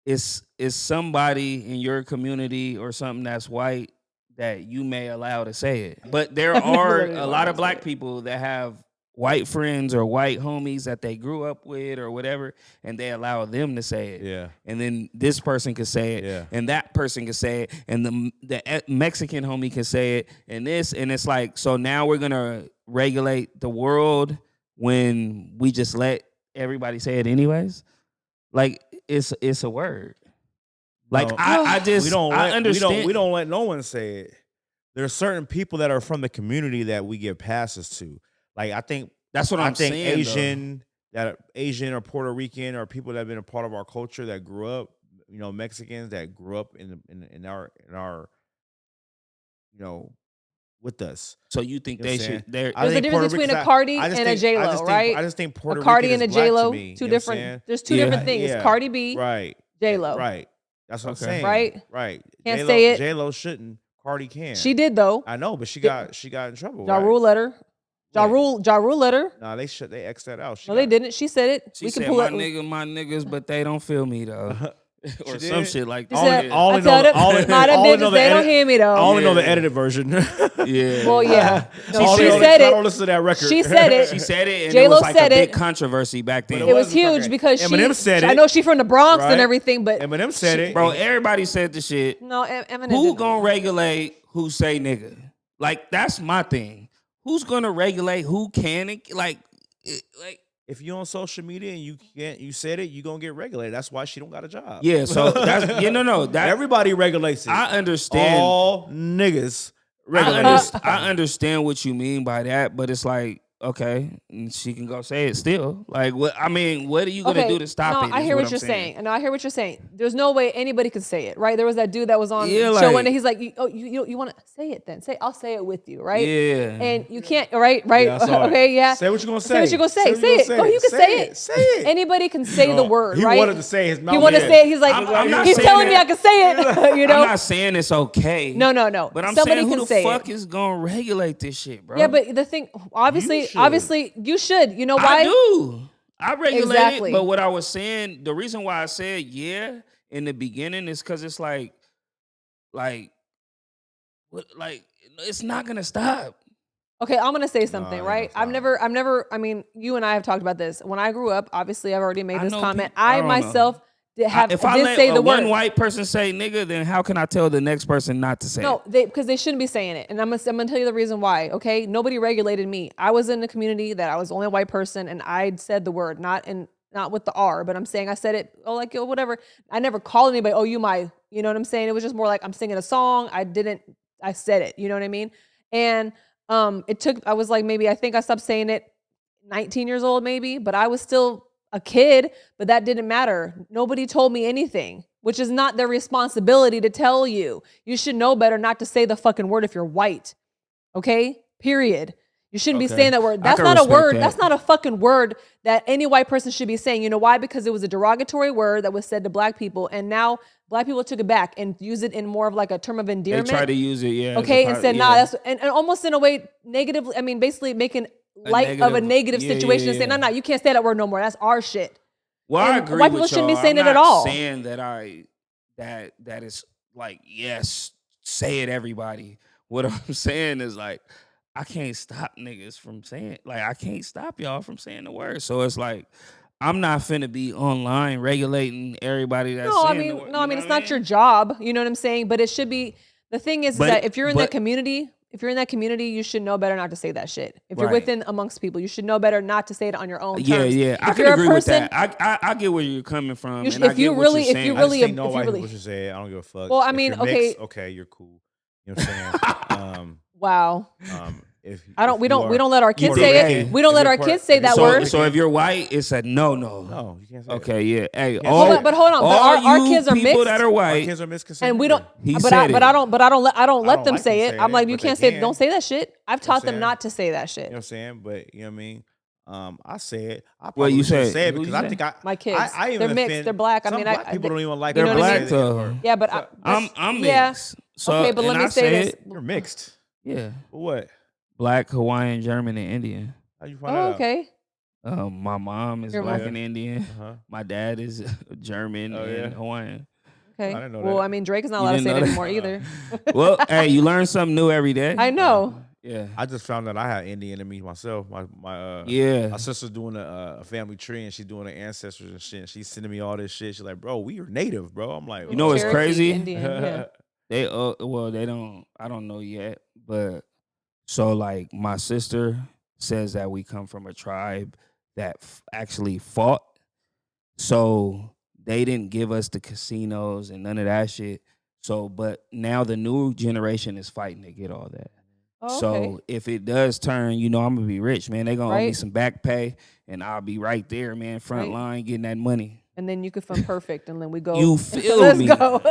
it's somebody in your community or something that's white that you may allow to say it. But there are Literally a allowed lot to of say black it. people that have white friends or white homies that they grew up with or whatever, and they allow them to say it. Yeah. And then this person can say it, Yeah. and that person can say it, and the Mexican homie can say it, and this, and it's like, so now we're gonna regulate the world when we just let everybody say it anyways. Like it's a word. Like No. I just we don't I understand. we don't let no one say it. There are certain people that are from the community that we give passes to. Like I think That's what I'm think saying. Asian or Puerto Rican or people that have been a part of our culture that grew up, Mexicans that grew up in our with us. So you think You know they what I'm saying? should? They're I There's a think difference Puerto between a Rican- Cardi I just and a think- J-Lo, I just think- right? I just think Puerto A Cardi Rican and is a black to J-Lo, me, you two know what I'm saying? different. There's two Yeah. different things. Yeah. Cardi B, Right. J-Lo. Right. That's what Okay. I'm saying. Right? Right. Can't J-Lo, say it. J-Lo shouldn't. Cardi can. She did though. I know, but she got in trouble. Ja right? Rule let her. Ja When? Rule let her. Nah, they X that out. She No, they got- didn't. She said it. She We can said, pull my it. niggas, but they don't feel me though. or She some did. shit like She that. said, all I I know tell the- them, all I- my them all I know bitches, the they don't edit- hear me though. I only know the Yeah. edited version. Yeah. Well, yeah. No, I she don't- said I don't it. listen to that record. She said it. She said it, and J-Lo it was like said a big it. controversy back then. It was was huge okay. because Eminem said I it. know she's from the Bronx Right. and everything, but Eminem said it. Bro, everybody said the shit. no, Eminem Who didn't. gonna regulate who say nigga? Like, that's my thing. Who's gonna regulate who can and like If you on social media and you said it, you gonna get regulated. That's why she don't got a job. yeah, so that's no. That Everybody regulates it. I understand. All niggas regulate it. I understand what you mean by that, but it's like, okay, and she can go say it still. Like, what? I mean, what are you gonna do to stop it? I is hear what I'm you're saying. No, I hear what you're saying. There's no way anybody could say it, right? There was that dude that was on Yeah, the show like- and he's like, you want to say it then? I'll say it with you, right? Yeah. And you can't, right? Yeah, I saw it. Okay, yeah. Say what you gonna say. Say what you gonna say. Say Say what it. you Oh, gonna you say. can say it. Say it. Anybody can say the word, He right? wanted to say his mouth. He wanted to say it. He's like, I'm not he's saying telling me that- I can say it. You know? I'm not saying it's okay. No. But I'm Somebody saying who can the say fuck it. is gonna regulate this shit, bro? Yeah, but the thing, obviously, you should. You know why? I do. I regulate Exactly. it, but what I was saying, the reason why I said yeah in the beginning is because it's like, it's not gonna stop. Okay, I'm gonna say something, No, right? no, I've never. I mean, you and I have talked about this. When I grew up, obviously, I've already made I this know comment. people- I I don't myself did If I did let say the one word. white person say nigga, then how can I tell the next person not to say No, it? because they shouldn't be saying it, and I'm gonna tell you the reason why. Okay, nobody regulated me. I was in a community that I was the only white person, and I said the word, not with the R, but I'm saying I said it. Oh, like whatever. I never called anybody. Oh, you my. You know what I'm saying? It was just more like I'm singing a song. I said it. You know what I mean? And it took. I was like maybe I think I stopped saying it 19 years old maybe, but I was still a kid, but that didn't matter. Nobody told me anything, which is not their responsibility to tell you. You should know better not to say the fucking word if you're white. Okay? Period. You shouldn't be Okay. saying that word. I That's can not a respect word. that. That's not a fucking word that any white person should be saying. You know why? Because it was a derogatory word that was said to black people, and now black people took it back and use it in more of like a term of They endearment. try to use it, yeah. as a Okay, and part- said, yeah. nah, that's and almost in a way negatively. I mean, basically making light of a negative yeah, situation yeah, and saying, yeah. no, you can't say that word no more. That's our shit. Well, I and agree white with people shouldn't be y'all. saying I'm it at not all. Saying that that is like, yes, say it, everybody. What I'm saying is like, I can't stop niggas from saying, like, I can't stop y'all from saying the word. So it's like, I'm not finna be online regulating everybody that's No, I saying mean, the word. no, I You mean, know it's what I not your mean? job. You know what I'm saying? But it should be. The thing is But- that if you're in that but- community, you should know better not to say that shit. If you're Right. within amongst people, you should know better not to say it on your own Yeah, terms. yeah. I If can you're agree a person, with that. I get where you're coming from. You and I if you get what really- you're if you saying. I just really- think no if you white really- people should say it. I don't give a fuck. Well, I If mean, you're okay. mixed, okay, you're cool. You know what I'm saying? wow. If I don't. if We you don't. are- We don't let our kids think- say hey, it. We don't if let you're our part- kids say if that you're- word. So if you're white, it's a no. No, you can't say Okay, yeah. Hey, Hold all, on, but hold on, but all our you kids are people mixed. that are Our white, kids are misconceived. And we don't. He but said I it. don't. But I don't let them like them say it. say I'm it, like, you but they can't say. can. Don't say that shit. I've taught them saying? not to say that shit. You know what I'm saying? But you know what I mean? I say it. I Well, probably you shouldn't say- say it who because you I say? think I My kids. I even They're mixed. offend- They're black. I some mean, black people don't even like you They're know what I black mean? though. Yeah, but I'm yeah. mixed. So, Okay, but let and me I say say this. it, You're mixed. yeah, What? black, Hawaiian, German, and Indian. How you find that Oh, out? okay. My mom is Your black mom- and Indian. Uh-huh. My dad is German Oh, and yeah? Hawaiian. Okay. I didn't know Well, that. I mean, Drake is not You allowed to didn't say it know that? anymore either. Well, hey, you learn something new every day. I know. Yeah. I just found that I had Indian in me myself. My Yeah. my sister's doing a family tree and she's doing her ancestors and shit. And she's sending me all this shit. She's like, bro, we are native, bro. I'm like, You know what's Cherokee, crazy? Indian, yeah. They well, they don't. I don't know yet, but so like my sister says that we come from a tribe that actually fought. So they didn't give us the casinos and none of that shit. So, but now the new generation is fighting to get all that. Oh, okay. So if it does turn, you know, I'm gonna be rich, man. They gonna owe me Right. some back pay, and I'll be right there, man, front Right. line getting that money. And then you could film perfect, and then we go. You feel Let's me? go.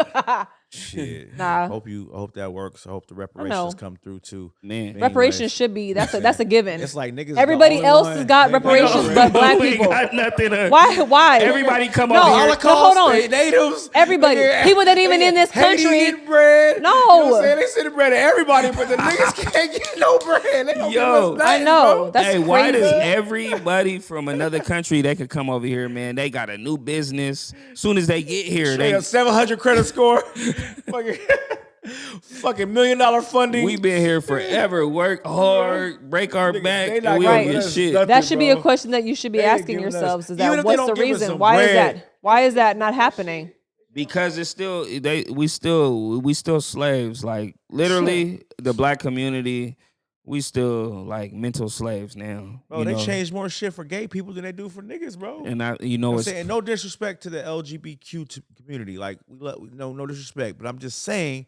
Shit. Nah. I hope that works. I hope the I reparations know. come through too. Man. But Reparations anyways, should be that's a given. it's like niggas. Everybody the only else one, has got they ain't reparations, no but black We ain't people. got nothing. Why? Everybody come No, over here. Holocaust, no, hold on. they natives, Everybody. People that even in this Haiti country- getting bread. No. You know what I'm saying? They send bread to everybody, but the niggas can't get no bread. They don't give Yo, us nothing, I know. bro. That's Hey, why does crazy. everybody from another country they could come over here, man? They got a new business. Soon as they get here, They they have 700 credit score. fucking $1 million funding. we been here forever. Work hard, break our Nigga, back, they not and we gonna don't give get us shit. nothing. That should be a bro. question that you should be They ain't asking giving us- yourselves. Is even that if they what's don't the give us reason? some Why is bread. that? Why is that not happening? Because it's still we still slaves. Like literally, the black community, we still like mental slaves now. Bro, you they know? change more shit for gay people than they do for niggas, bro. And I, You know what I'm it's saying? No disrespect to the LGBTQ community. Like, no disrespect. But I'm just saying,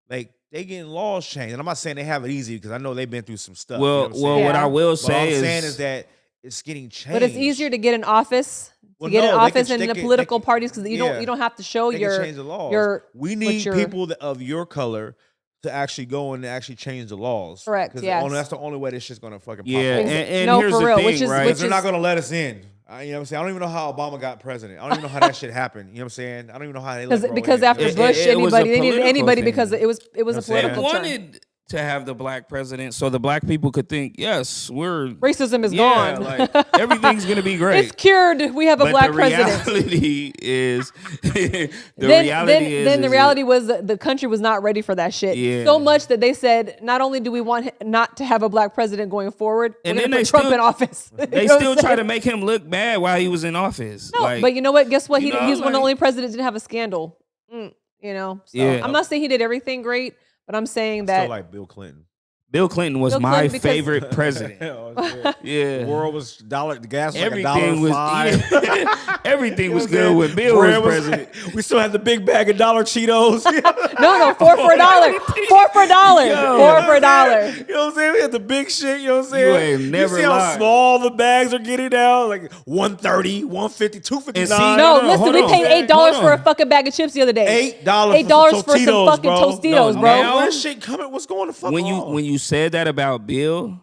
like, they getting laws changed. And I'm not saying they have it easy because I know they've been through some stuff. well, you know what I'm well, saying? what I will But all I'm say saying is that it's getting changed. But it's easier to get in office Well, to get in no, they office can- in they the can- political they can- parties because you yeah. don't have to show They your can change the laws. what We need your- people of your color to actually go in and actually change the laws. Correct, 'Cause yes. that's the only way this shit's gonna fucking pop Yeah, off. and No, here's for the real, thing, which is- right? which They're not gonna let us in. You know what I'm saying? I don't even know how Obama got president. I don't even know how that shit happened. You know what I'm saying? I don't even know how they let bro because in. after It- Bush, it was a anybody they needed political anybody thing. because it was a You know what I'm saying? They political turn. wanted to have the black president so the black people could think, yes, we're Racism is yeah, gone. like everything's gonna be great. It's cured. We have a But black the president. reality is, the Then reality the reality was that the country was not ready for that shit. Yeah. So much that they said, not only do we want not to have a black president going forward, And we're then going they to put Trump still- in office. they You know what still I'm try saying? to make him look bad while he was in office. No, Like, but you know what? Guess what? you know, He's one of the like- only presidents that didn't have a scandal. You know? So Yeah. I'm not saying he did everything great, but I'm saying Still that like Bill Clinton. Bill Clinton was Bill my Clinton because- favorite president. The Yeah. world was the gas was Everything like was $1.05. everything was You know good what when I'm Bill saying? was Bread president. we still had the big bag of dollar Cheetos. no, $4 for $1. $4 for $1. Yo. $4 for $1. You know what I'm saying? We had the big shit, you know what I'm saying? You ain't never see how lied. small the bags are getting now? Like 130, 150, 259. And see, No, No, listen, hold we on. paid $8 Hold for a on. fucking bag of chips the other day. $8 $8 for some Tostitos, fucking bro. Tostitos, No, bro. now- When this shit coming, what's going to fuck when on? you said that about Bill,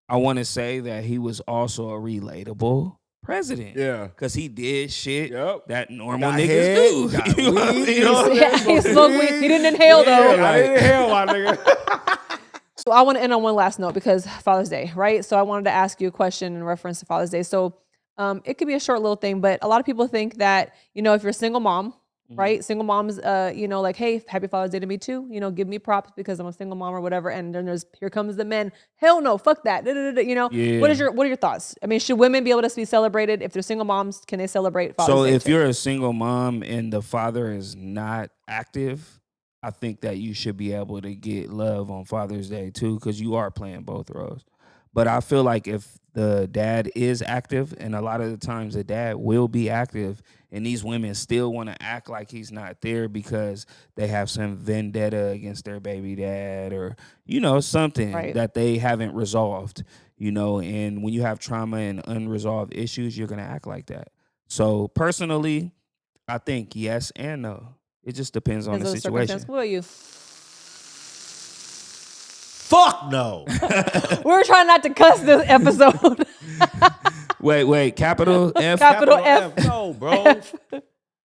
I want to say that he was also a relatable president. Yeah. Because he did shit Yep. that normal Got niggas head, do. got You know what I weed, mean? you know what I'm Yeah, saying? he smoked weed. He didn't inhale though. Yeah, I didn't inhale, my nigga. So I want to end on one last note because Father's Day, right? So I wanted to ask you a question in reference to Father's Day. So it could be a short little thing, but a lot of people think that, you know, if you're a single mom, right? Single moms, you know, like, hey, happy Father's Day to me too. You know, give me props because I'm a single mom or whatever. And then here comes the men. Hell no, fuck that. You know, Yeah. what are your thoughts? I mean, should women be able to be celebrated if they're single moms? Can they celebrate Father's So Day? if too? you're a single mom and the father is not active, I think that you should be able to get love on Father's Day too, because you are playing both roles. But I feel like if the dad is active, and a lot of the times the dad will be active, and these women still want to act like he's not there because they have some vendetta against their baby dad or, you know, something Right. that they haven't resolved, you know, and when you have trauma and unresolved issues, you're going to act like that. So personally, I think yes and no. It just depends on Depends the on situation. circumstance. What about you? Fuck no. We were trying not to cuss this episode. Wait, capital F? Capital F. No, bro.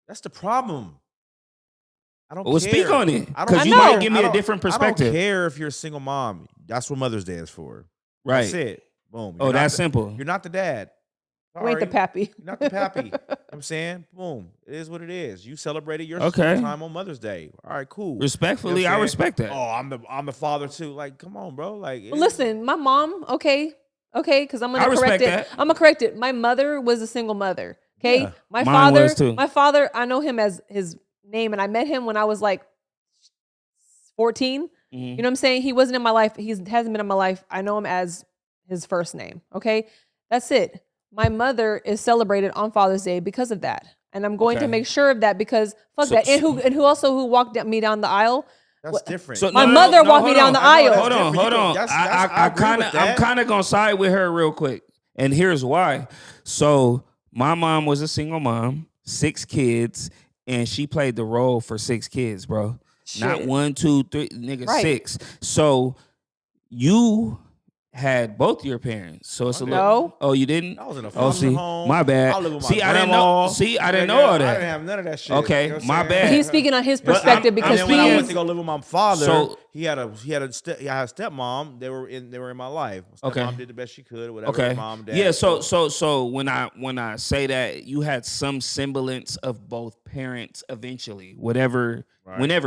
That's the problem. I don't Well, care. speak on it, I don't because you know. might give me I a don't- different I perspective. don't care if you're a single mom. That's what Mother's Day is for. Right. That's it. Boom. Oh, You're not that's the- simple. You're not the dad. You ain't the Sorry. pappy. You're not the pappy. You know what I'm saying? Boom. It is what it is. You celebrated your Okay. time on Mother's Day. All right, cool. Respectfully, You know what I I'm respect that. Oh, I'm the father too. Like, come on, bro. Like, Well, listen, my mom, okay, because I'm I gonna correct respect it. that. I'm gonna correct it. My mother was a single mother. Okay, Yeah. my Mine father, was too. my father, I know him as his name, and I met him when I was like 14. Mhm. You know what I'm saying? He wasn't in my life. He hasn't been in my life. I know him as his first name. Okay, that's it. My mother is celebrated on Father's Day because of that, and I'm going to Okay. make sure of that because fuck So- that. And who walked me down the aisle? That's different. So, My mother walked me hold down on. the aisle. Hold on, That's hold different. on. That's- I agree kind with of, I'm that. kind of gonna side with her real quick, and here's why. So, my mom was a single mom, 6 kids, and she played the role for 6 kids, bro. Not Shit. 1, 2, 3, nigga, Right. 6. So you had both your parents. So it's a little. No. Oh, you didn't? I was in a Oh, foster see, home. my bad. I live with my See, I didn't know. grandma. See, I didn't Nigga, know all I that. didn't have none of that shit. Okay, You know what I'm my saying? bad. He's speaking on his But perspective And because then when I went to he's go live with my father, So- I had a stepmom. They were in my life. Stepmom Okay. did the best she could, or whatever. Okay. Mom, dad. Yeah. So when I say that, you had some semblance of both parents eventually, whenever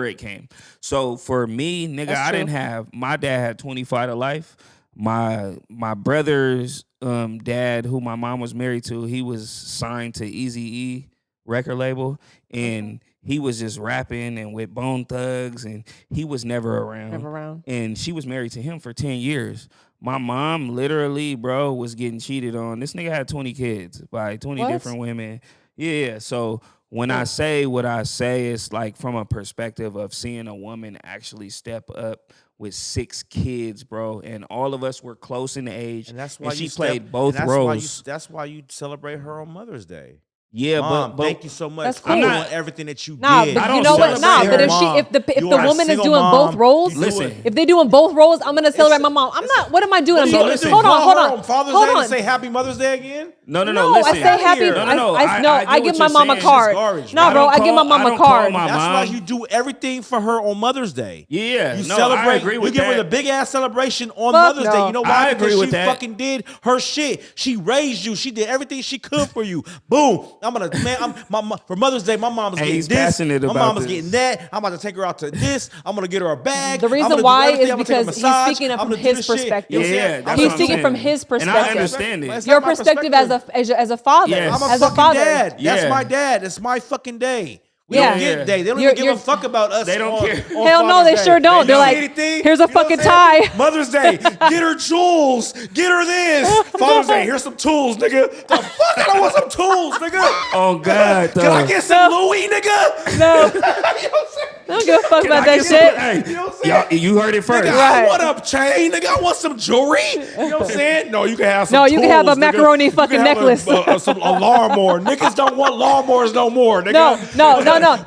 it came. So for me, nigga, That's I true. didn't have. My dad had 25 to life. My brother's dad, who my mom was married to, he was signed to Eazy-E record label, and he was just rapping and with Bone Thugs, and he was never around. never around. And she was married to him for 10 years. My mom literally, bro, was getting cheated on. This nigga had 20 kids by 20 What? different women. Yeah. So when I say what I say, it's like from a perspective of seeing a woman actually step up with 6 kids, bro. And all of us were close in age. And that's why she you played both and roles. That's why you celebrate her on Mother's Day. Yeah, Mom, but thank you so much That's for cool. doing I'm not- everything that you Nah, did. but I you don't know what? celebrate Nah, her but if mom. if the You are a woman is single doing mom. both roles, You do Listen. it. if they doing both roles, I'm gonna celebrate my mom. I'm not. What am I doing? I'm So getting, listen, hold on, call her hold on, Father's hold Day on. and say Happy Mother's Day again. No, No, listen. I say happy. No, I give get my what mom you're a saying. card. It's garbage, No, man. bro, I I give my don't mom a call card. my That's why mom. you do everything for her on Mother's Day. Yeah, You no, celebrate. I agree with you give her that. the big ass celebration on Fuck Mother's no. Day. You know why? I agree Because with she that. fucking did her shit. She raised you. She did everything she could for you. Boom. For Mother's Day, my mom's Hey, getting he's this. passionate My about mama's this. getting that. I'm about to take her out to this. I'm gonna get her a bag. The I'm reason gonna do why everything. is I'm gonna take her because he's massage. speaking I'm from gonna do his this shit. perspective. You know what I'm Yeah, saying? that's He's what I'm speaking saying. from his And I perspective. understand it. It's Your not my perspective as a father. Yes. I'm a as a fucking father. dad. That's Yeah. my dad. It's my fucking day. We Yeah. don't get Yeah. day. They don't You're- even give you're- a fuck about us. They don't on, care. on Hell no, Father's they Day. sure don't. They're You like, see anything? here's a You know what fucking I'm saying? tie. Mother's Day, get her jewels. Get her this. Father's Day, here's some tools, nigga. The fuck? I don't want some tools, nigga. Oh God, Can I though. get some Louis, nigga? No, You know what I'm saying? I don't give a fuck about I that get shit. some- Hey, You know what I'm saying? y'all, you heard it first. Nigga, Right. I want a chain, nigga. I want some jewelry. You know what I'm saying? No, you can have some No, you can have a tools, nigga. macaroni You fucking can have necklace. a lawnmower. Niggas don't want lawnmowers no more, nigga. No.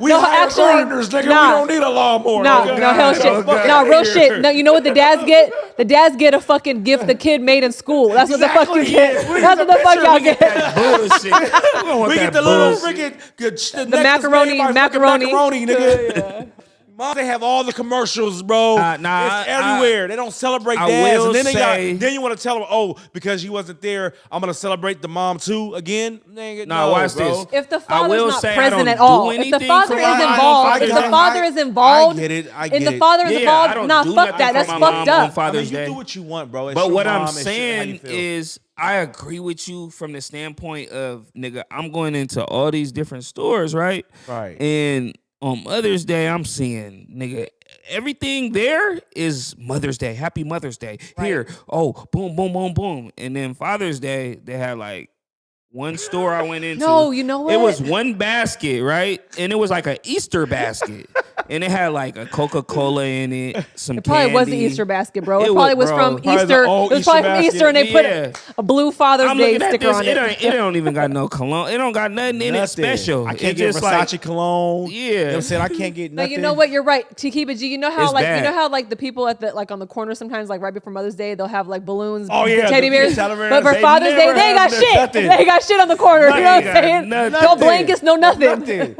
We No, hire actually, gardeners, nigga. nah. We don't need a lawnmower. No, nigga. no, hell God, shit. oh, God. No, real shit. No, you know what the dads get? The dads get a fucking gift the kid made in school. That's what the fuck you Exactly, get. yeah. That's what the fuck y'all get. That bullshit. We don't want We that get the little bullshit. freaking The macaroni, macaroni, nigga. Mom, they have all the commercials, bro. Nah, It's everywhere. They don't celebrate I dads, will and then say- then you want to tell them, oh, because you wasn't there, I'm gonna celebrate the mom too again. Nigga, No, watch this. If the I father's will not say I present don't at do all, if the anything father for is my- involved, I if get the it. father is involved, I get it. I and get the it. father is Yeah, I involved, don't nah, do fuck nothing that. for That's my fucked mom on up. I mean, Father's you Day. do what you want, bro. It's But your what mom. I'm It's how you saying feel. is, I agree with you from the standpoint of, nigga, I'm going into all these different stores, right? Right. And on Mother's Day, I'm seeing, nigga, everything there is Mother's Day. Happy Mother's Day. Here, oh, boom, boom, boom, boom. And then Father's Day, they had like one store I went into. No, you know It what? was one basket, right? And it was like an Easter basket. And it had like a Coca-Cola in it, some It probably was the candy. Easter basket, bro. It It probably was, was bro. from Probably the Easter. It old was Easter probably from basket. Easter, and they Yeah. put a blue Father's I'm Day looking at sticker this. on It don't even got no cologne. It don't got nothing in it Nothing. special. I can't It get just Versace like, cologne. Yeah. You know what I'm saying? I can't get No, nothing. you know what? You're right. To keep it G, you know how It's like bad. you know how like the people at the like on the corner sometimes like right before Mother's Day they'll have like balloons, Oh, yeah, taidy the bears. teddy bears. But for They Father's Day, never they ain't got have shit. nothing. They ain't got shit on the corner. You know what I'm Nothing. saying? Nothing. No blankets, no nothing.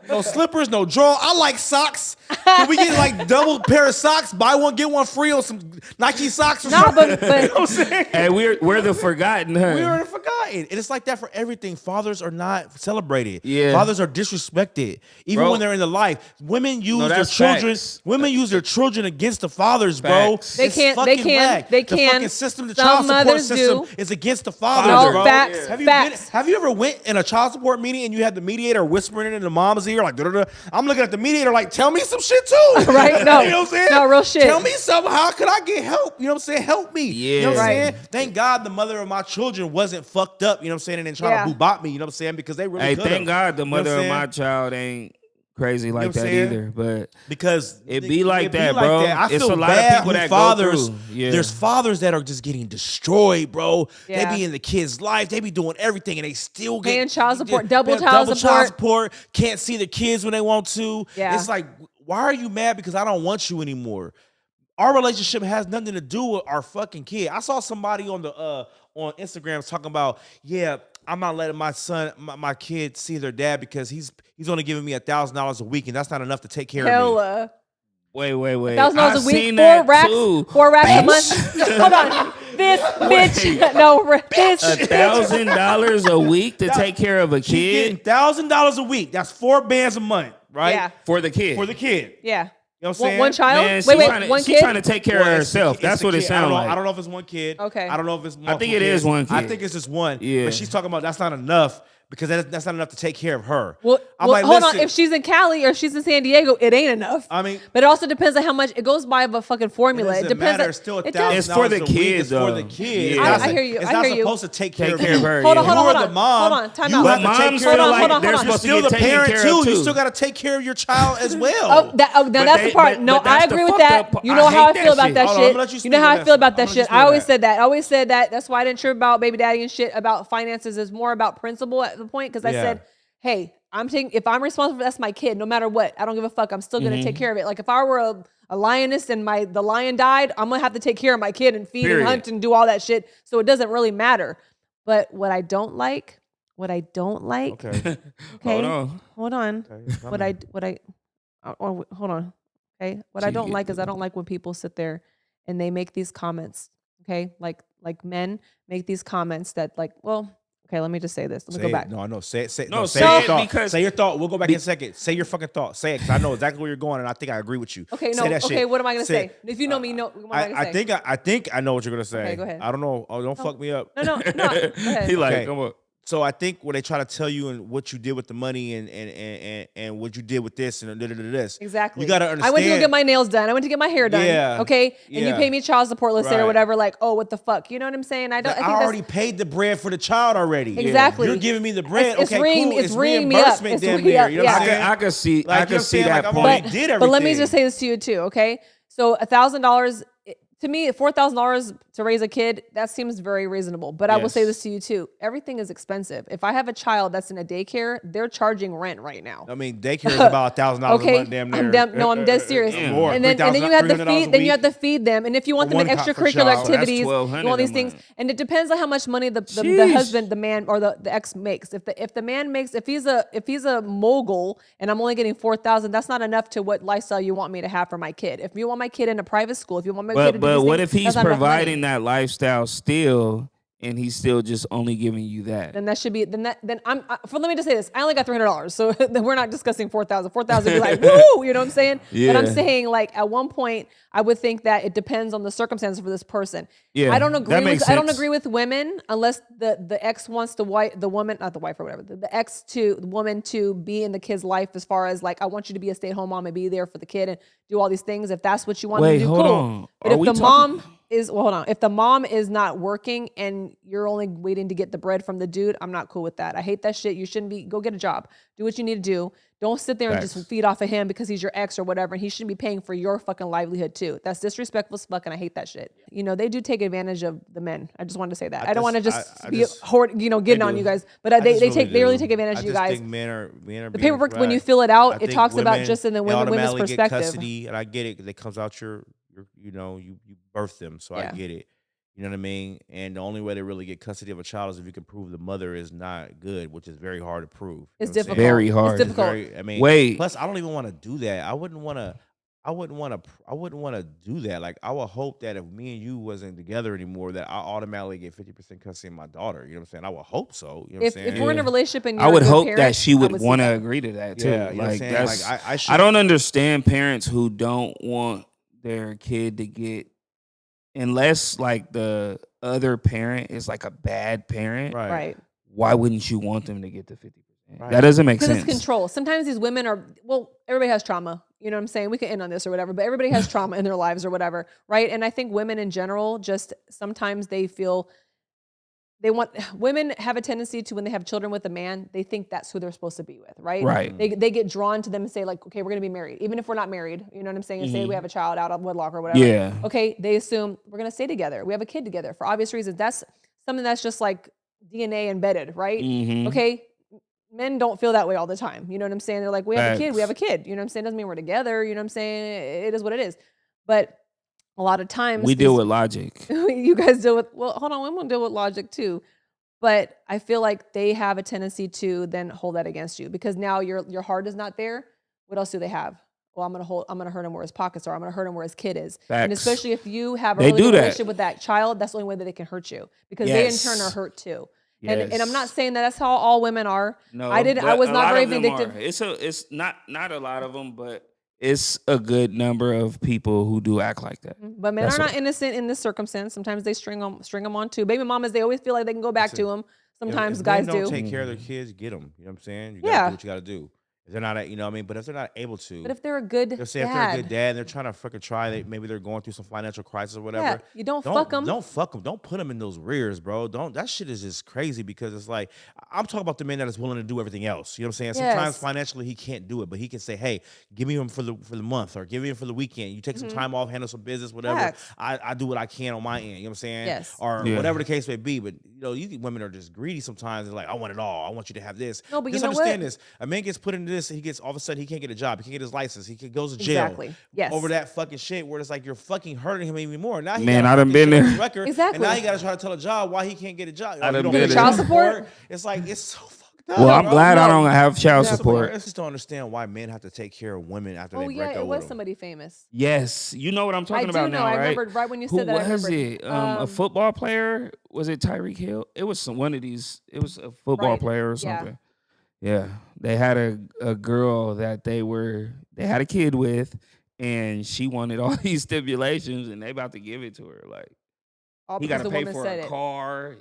No slippers, no draw. I like socks. Can we get like double pair of socks? Buy one, get one free on some Nike socks or Nah, something. but You know what I'm saying? hey, we're the forgotten, huh? We are forgotten. And it's like that for everything. Fathers are not celebrated. Yeah. Fathers are disrespected. Even Bro. when they're in the life. Women use their that's children. facts. Women use their children against the fathers, bro. Facts. They It's can't- they fucking can- whack. they The can. fucking system, the Some child support mothers system do. is against the fathers, No, bro. facts, Have you facts. have you ever went in a child support meeting and you had the mediator whispering in the mom's ear like, da-da-da? I'm looking at the mediator like, tell me some shit too. Right? No. You know what I'm saying? No, real shit. Tell me something. How could I get help? You know what I'm saying? Help me. You know what I'm Yeah. saying? Thank God the mother of my children wasn't fucked up, you know what I'm saying, and then trying Yeah. to boo-bop me, you know what I'm saying? Because they really Hey, could've. thank God the You know what mother I'm of saying? my child ain't crazy like what I'm that saying? either. But Because It be like that, bro. I It's feel a lot of bad people who that go fathers. through. Yeah. There's fathers that are just getting destroyed, bro. Yeah. They be in the kid's life. They be doing everything, and they still Paying get child support, get- double pay child double support. child support. Can't see the kids when they want to. Yeah. It's like, Why are you mad because I don't want you anymore? Our relationship has nothing to do with our fucking kid. I saw somebody on the on Instagram talking about, yeah, I'm not letting my kid see their dad because he's only giving me $1,000 a week, and that's not enough to take care of me. Hella. Wait. $1,000 a week, seen that 4 racks a Bitch. month. Hold on. This bitch. No, this $1,000 a week to take care of a She's getting kid $1,000 a week. That's $4 a month, right? Yeah. for the kid. For the kid. Yeah. You know what I'm saying? One child? Man, wait, one she's kid? trying to take care of Well, herself. it's That's the what it kid. sounds like. I don't know if it's one kid. Okay. I don't know if it's multiple I think it kids. is one kid. I think it's just one. Yeah. But she's talking about that's not enough because that's not enough to take care of her. Well, I'm well like, hold listen, on. If she's in Cali or if she's in San Diego, it ain't enough. I mean, but it also depends on how much it goes by of a fucking formula. It doesn't depends. matter. It's still it does. It's for the $1,000 a week. kid, It's for the though. kid. Yeah. It's I hear you. It's I not hear you. supposed to take care Take of care of you. her. Hold on, yeah. hold on, You hold are on. the mom. Hold on, time you out. But have to take moms care feel of like hold on, they're hold on. You're supposed to still get the taken parent care too. of You still got to take care of your child as well. Now But that's the part. but No, I that's the agree with fucked that. up- You know I how I hate feel that about shit. that Hold on, I'm shit. gonna let you You know speak how on I that feel shit. about I'm that gonna let shit. you speak I on always that. said that. I always said that. That's why I didn't trip about baby daddy and shit about finances. Is more about principle at the point because I Yeah. said, hey, if I'm responsible for that's my kid, no matter what. I don't give a fuck. I'm still gonna take care of it. Like if I were a lioness and the lion died, I'm gonna have to take care of my kid and feed Period. and hunt and do all that shit. So it doesn't really matter. But what I don't like, Okay. okay, Hold on. hold on. Okay. What I She don't get like is to I don't like when people sit there and they make these comments. Okay. Like men make these comments that like, well, okay, let me just say this. Let me go back. No, I know. Say No, say say your it thought. because- Say your thought. We'll go back in a second. Say your fucking thought. Say it because I know exactly where you're going, and I think I agree with you. Okay, Say no, that okay, shit. what am I gonna Say- say? If you know me, what am I gonna say? I think I know what you're gonna say. Okay, go ahead. I don't know. Oh, don't fuck me up. No, go ahead. He like, Okay. come on. So I think when they try to tell you and what you did with the money and what you did with this and this, Exactly. You gotta understand. I went to go get my nails done. I went to get my hair done. Yeah, Okay. And you yeah. pay me child support, let's say, or Right. whatever. Like, oh, what the fuck? You know what I'm saying? I Like, think I that's already paid the bread for the child already. Exactly. You're giving me the bread. It's Okay, ringing- cool. it's ringing me up. reimbursement It's damn ringing near. up, You know what I'm yeah. saying? I could see. Like, I you know could what I'm see saying? that Like, I've point. already did everything. But let me just say this to you too, okay? So $1,000 to me, $4,000 to raise a kid, that seems very reasonable. But I will say Yes. this to you too: everything is expensive. If I have a child that's in a daycare, they're charging rent right now. I mean, daycare is about $1,000 a Okay, month, damn near. I'm dead serious. More. And then you have to $3,300 feed. Then you have to feed them. And if you want For them in one for extracurricular child. So that's activities, do all $1,200 these a things. month. And it depends on how much money the Sheesh. husband, the man, or the ex makes. If the man makes, if he's a mogul and I'm only getting $4,000, that's not enough to what lifestyle you want me to have for my kid. If you want my kid in a private school, if you want my kid to do But these what things, if he's that's not enough money. providing that lifestyle still, and he's still just only giving you that? Then that should be let me just say this. I only got $300, so then we're not discussing 4,000. 4,000 would be like woo, you know what I'm saying? But I'm Yeah. saying like at one point I would think that it depends on the circumstances for this person. Yeah, I don't that agree makes with I don't sense. agree with women unless the ex wants the woman, not the wife or whatever, the ex to the woman to be in the kid's life as far as like I want you to be a stay-at-home mom and be there for the kid and do all these things. If that's what you want Wait, to do, hold cool. on. But Are if we the talking- mom hold on. If the mom is not working and you're only waiting to get the bread from the dude, I'm not cool with that. I hate that shit. You shouldn't be. Go get a job. Do what you need to do. Don't sit there and Facts. just feed off of him because he's your ex or whatever. And he shouldn't be paying for your fucking livelihood too. That's disrespectful as fuck, and I hate that shit. You know, they do take advantage of the men. I just wanted to say that. I don't want to just be getting on you guys, but they really take advantage of you guys. I think men are The paperwork, when you fill it out, it talks about just in the women's automatically get perspective. custody, and I get it. It comes out you birth them, so I Yeah. get it. You know what I mean? And the only way to really get custody of a child is if you can prove the mother is not good, which is very hard to prove. You It's know what I'm saying? difficult. Very hard. It's difficult. I mean, Wait. Plus, I don't even want to do that. I wouldn't want to do that. Like, I would hope that if me and you wasn't together anymore, that I automatically get 50% custody of my daughter. You know what I'm saying? I would hope so. You know what I'm saying? If we're in a relationship and you're I would a good hope parent, that she would see want to that. agree to that too. Yeah, you know what I'm Like saying? that's. Like, I I should- don't understand parents who don't want their kid to get, unless like the other parent is like a bad parent. Right. Why wouldn't you want them to get the 50%? Right. That doesn't make Because sense. it's control. Sometimes these women everybody has trauma. You know what I'm saying? We can end on this or whatever, but everybody has trauma in their lives or whatever, right? And I think women in general, just sometimes they feel women have a tendency to, when they have children with a man, they think that's who they're supposed to be with, right? Right. They get drawn to them and say like, okay, we're going to be married. Even if we're not married, you know what I'm saying? And say we have a child out of wedlock or whatever. Yeah. Okay, they assume we're going to stay together. We have a kid together for obvious reasons. That's something that's just like DNA embedded, right? Mhm. Okay, men don't feel that way all the time. You know what I'm saying? They're like, we have a kid, we have a Facts. kid. You know what I'm saying? Doesn't mean we're together. You know what I'm saying? It is what it is. But a lot of times We deal with logic. you guys deal with, well, hold on, women deal with logic too. But I feel like they have a tendency to then hold that against you because now your heart is not there. What else do they have? Well, I'm gonna hurt him where his pockets are. I'm gonna hurt him where his kid is. And Facts. especially if you have a They really do good that. relationship with that child, that's the only way that they can hurt you because they in turn Yes. are hurt too. Yes. And I'm not saying that that's how all women are. No, I but was a not lot very of them vindictive. are. It's not a lot of them, but it's a good number of people who do act like that. But men That's are not all. innocent in this circumstance. Sometimes they string them on too. Baby mamas, they always feel like they can go back to them. Sometimes if guys men don't do. take care of their kids, get them. You know what I'm saying? You gotta Yeah. do what you gotta do. If they're not, you know what I mean? But if they're not able to, But if they're a good let's say if they're a good dad and they're trying to freaking try, maybe they're going through some financial crisis or whatever. Yeah, you don't fuck them. Don't fuck them. Don't put them in those rears, bro. That shit is just crazy because it's like, I'm talking about the man that is willing to do everything else. You know what I'm saying? Sometimes Yes. financially he can't do it, but he can say, hey, give me him for the month or give me him for the weekend. You take some time off, handle some business, whatever. Facts. I do what I can on my end. You know what I'm saying? Yes. Or Yeah. whatever the case may be. But you know, you women are just greedy sometimes. They're like, I want it all. I want you to have this. No, but just you know understand what? this. A man gets put into this, he gets all of a sudden he can't get a job, he can't get his license, goes to jail. Exactly. Yes. Over that fucking shit where it's like you're fucking hurting him even more. Now he Man, got I done fucking been shit on his there. record, Exactly. And now you got to try to tell a job why he can't get a job. I You done don't been get there. Child support? It's like it's so fucked up. Well, I'm bro. glad I No. don't have child I support. just don't understand why men have to take care of women after Oh they yeah, break it up was with them. somebody famous. Yes, you know what I'm I talking do about know. now, I right? remembered right when you Who said that. I was remembered. it? A football player? Was it Tyreek Hill? It was one of these. It was a football Right. player or Yeah. something. Yeah, they had a girl that they had a kid with, and she wanted all these stipulations, and they about to give it to her. Like All he because got to the pay woman for said a it. car,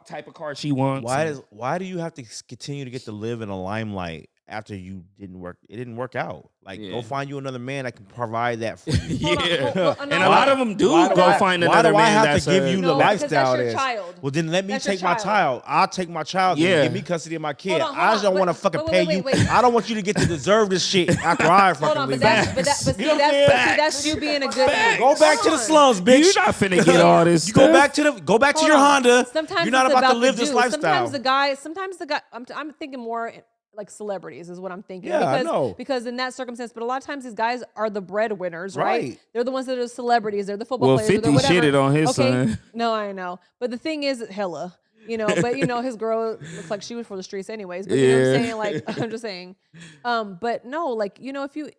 type of car she wants. Why do you have to continue to get to live in a limelight after you didn't work? It didn't work out. Like Yeah. go find you another man that can provide that for you. Hold on, Yeah, hold- and no, a lot of them do Why do go I- find why another do I man have that's to give a- you No, the because lifestyle? that's your it is? child. Well, then let me That's your take my child. child. I'll take my child. Yeah. Yeah, give me custody of my kid. Hold on, I just don't but- want to fucking wait, pay wait, you. wait. I don't want you to get to deserve this shit after I fucking Hold on, but leave. that's You know what I'm saying? that's you being a good Facts. Go back to the slums, bitch. You're not finna get all this You stuff. go back to Hold your on. Honda. Sometimes You're not it's about to the live this dude. lifestyle. Sometimes the guy. I'm thinking more like celebrities is what I'm thinking. Yeah, I because, know. Because in that circumstance, but a lot of times these guys are the breadwinners, right? Right. They're the ones that are celebrities. They're the football Well, players. 50 they're whatever. shitted on his okay? son. No, I know. But the thing is, hella. But his girl looks like she was for the streets anyways. But you know what I'm Yeah. saying? Like I'm just saying. But no, like if you,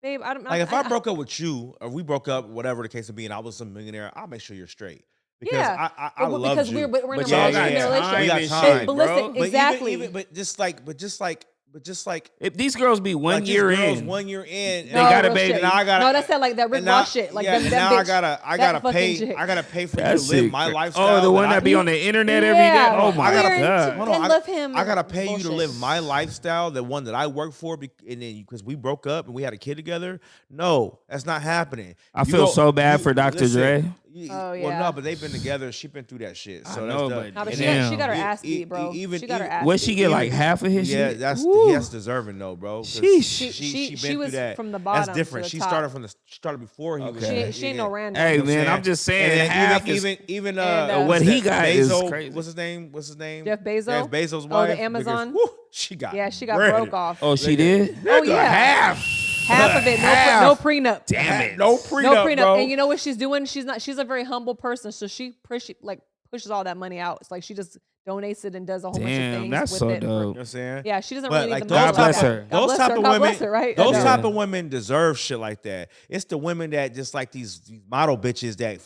babe, I don't. Like if I broke up with you, or we broke up, whatever the case may be, and I was a millionaire, I'll make sure you're straight. Because Yeah. I But love because you. we're in a But y'all got relationship. time We got and time. shit, But listen, bro. But exactly. but just like If these girls be one like year these girls in, 1 year in, They got a real baby. shit. Now I gotta- No, that's that like that Rick and now, Ross shit. Like yeah, them, and that now bitch. I That gotta fucking pay. chick. I gotta pay for you that's to live sick. my lifestyle. Oh, the one that be I- on the internet every day. Yeah. Oh my I gotta- god. Hold on, And I- love him. I gotta pay you to Bullshit. live my lifestyle, the one that I work for, and then because we broke up and we had a kid together. No, that's not happening. I feel so bad for Dr. Dre. Oh, Well, yeah. no, but they've been together. She been through that shit. So I that's know, the- but No, but And she then- got her e- ass e- beat, bro. even- She got her even- ass What beat. she get like half of his Yeah, shit? that's Woo. that's deserving though, bro. 'cause Sheesh. She been through was that. from the bottom That's different. to the She top. started before he was. Okay. She ain't no random. Hey You know what man, I'm just saying And half then is even And, what he that got is Bezos, crazy. What's his name? Jeff Bezos? Jeff Bezos' Oh, wife. the Amazon? Niggas, whew, she got. Yeah, she got bread. broke off. Oh, she did? Oh, yeah. Half of it. No prenup. Damn it. No prenup, No prenup. bro. And you know what she's doing? She's a very humble person, so she pushes all that money out. It's like she just donates it and does a whole bunch of Damn, things that's with so it. dope. You know what I'm saying? Yeah, she doesn't But really like need those the God money. bless type of- her. God Those bless type her. of God women, bless her, right? those I know. type of women deserve shit like that. It's the women that just like these model bitches that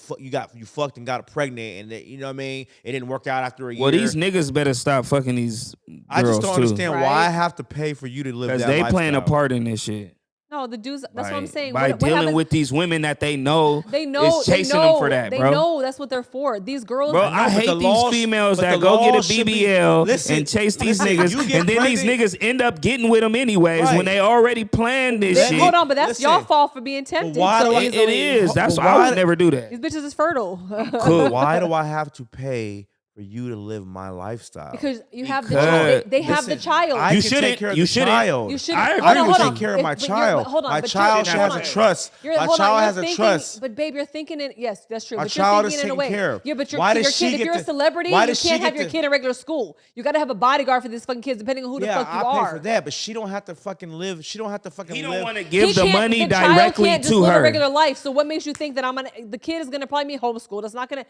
you fucked and got pregnant, and that, you know what I mean. It didn't work out after a year. Well, these niggas better stop fucking these girls I just don't too. understand why Right? I have to pay for you to live that Because they playing a lifestyle. part in this shit. No, the dudes. That's what I'm saying. By What dealing happens- with these women that they know, They know. is chasing they know, them for that, they bro. know that's what they're for. These girls. Bro, know, I but hate the these laws- females but that the go get a laws should be- BBL Listen, and chase these listen, niggas, you get and then these pregnant- niggas end up getting with them anyways when Right. they already planned this shit. Hold on, but that's Listen, y'all fault for being tempted why so do I- easily. It is. That's But why I why- would never do that. These bitches is fertile. Cool. Why do I have to pay for you to live my lifestyle. Because you have the Because- child. They have the Listen, child. I You can shouldn't- take care of you the shouldn't. child. You should. I I agree can with take you. care of my But child. hold on. My but child you're- has hold a on. trust. You're, My hold on, child you're has a thinking, trust. But babe, you're thinking it. Yes, that's true. My But you're child is thinking it in a taken way. care of. Yeah, but Why does your she kid. If get you're a to- celebrity, why you does she can't have get your to- kid in regular school. You got to have a bodyguard for these fucking kids, depending on who the Yeah, fuck you I are. pay for that, but she don't have to fucking live. She don't have to fucking He live. don't want to He give the can't- money the child directly can't just to live a her. regular life. So what makes you think that the kid is gonna probably be homeschooled? That's not gonna.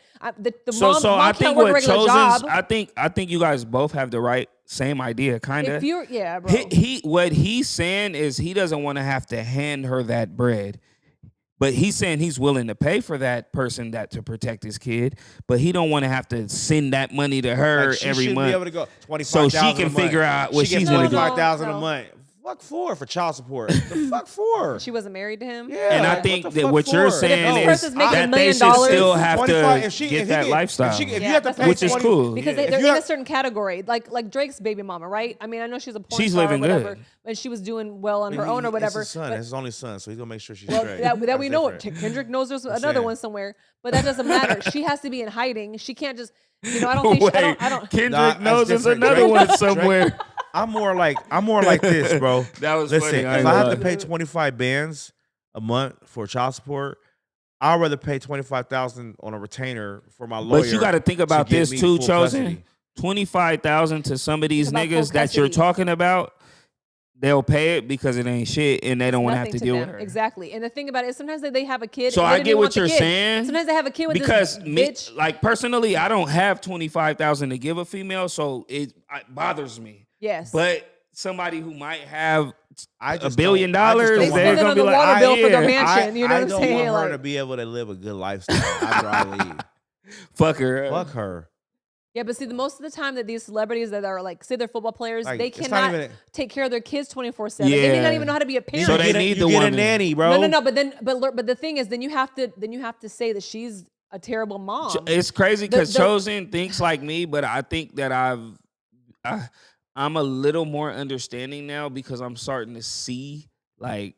The So mom I can't think work a what regular Chosen's, job. I think you guys both have the right same idea, kind If of. you're, yeah, bro. What he's saying is he doesn't want to have to hand her that bread. But he's saying he's willing to pay for that person that to protect his kid, but he don't want to have to send that money to her Like, she every should month. be able to go So she 25,000 can a month. figure out what she she's gets gonna do. 25,000 No. a month. Fuck for child support. The fuck for? She wasn't married to him. Yeah, And I like, think what the that fuck what you're for? saying But if this is person's making that $1 they million, should still have 25 to if she- get if he that get- lifestyle, if you Yeah, have to that's pay what I'm which is saying. cool. Because Yeah. If they're you in a have- certain category, like Drake's baby mama, right? I mean, I know she's a porn She's star living or whatever, good. and she was doing well on her own or whatever. It's his son. but- It's his only son, so he's gonna make sure she's well, straight. that we That's know. different. Kendrick knows there's another saying. one somewhere, but that doesn't matter. She has to be in hiding. She can't just, I don't think. Wait, I don't. Kendrick Nah, that's knows there's different. another Drake- one Drake- somewhere. I'm more like this, bro. That was Listen, funny. I if ain't I gonna have to lie. pay 25 bands a month for child support, I'd rather pay 25,000 on a retainer for my lawyer. But you got to think about get this me too, full Chosen. custody. 25,000 to some of these It's about full niggas that you're custody. talking about, they'll pay it because it ain't shit, and they don't want to have Nothing to deal them. with her. Exactly. And the thing about it is sometimes they have a kid. So and they I didn't get even what want the you're kid. saying, Sometimes they have a kid with because this me, bitch. like personally, I don't have 25,000 to give a female, so it bothers me. Yes. But somebody who might have I $1 just billion, don't- I just don't They want they're spend it gonna on be the like, water "Ah, bill for their yeah, mansion. You know I what I'm don't saying? want her Like- to be able to live a good lifestyle after I leave. fuck her." Fuck her. Yeah, but see, most of the time that these celebrities that are like, say they're football players, Like, they it's not cannot even- take care of their kids 24/7. They may not Yeah. even know how to be a parent. So they You get a- need you the get woman. a nanny, bro. No. But the thing is, then you have to say that she's a terrible mom. It's crazy The- because the- Chosen thinks like me, but I think that I'm a little more understanding now because I'm starting to see like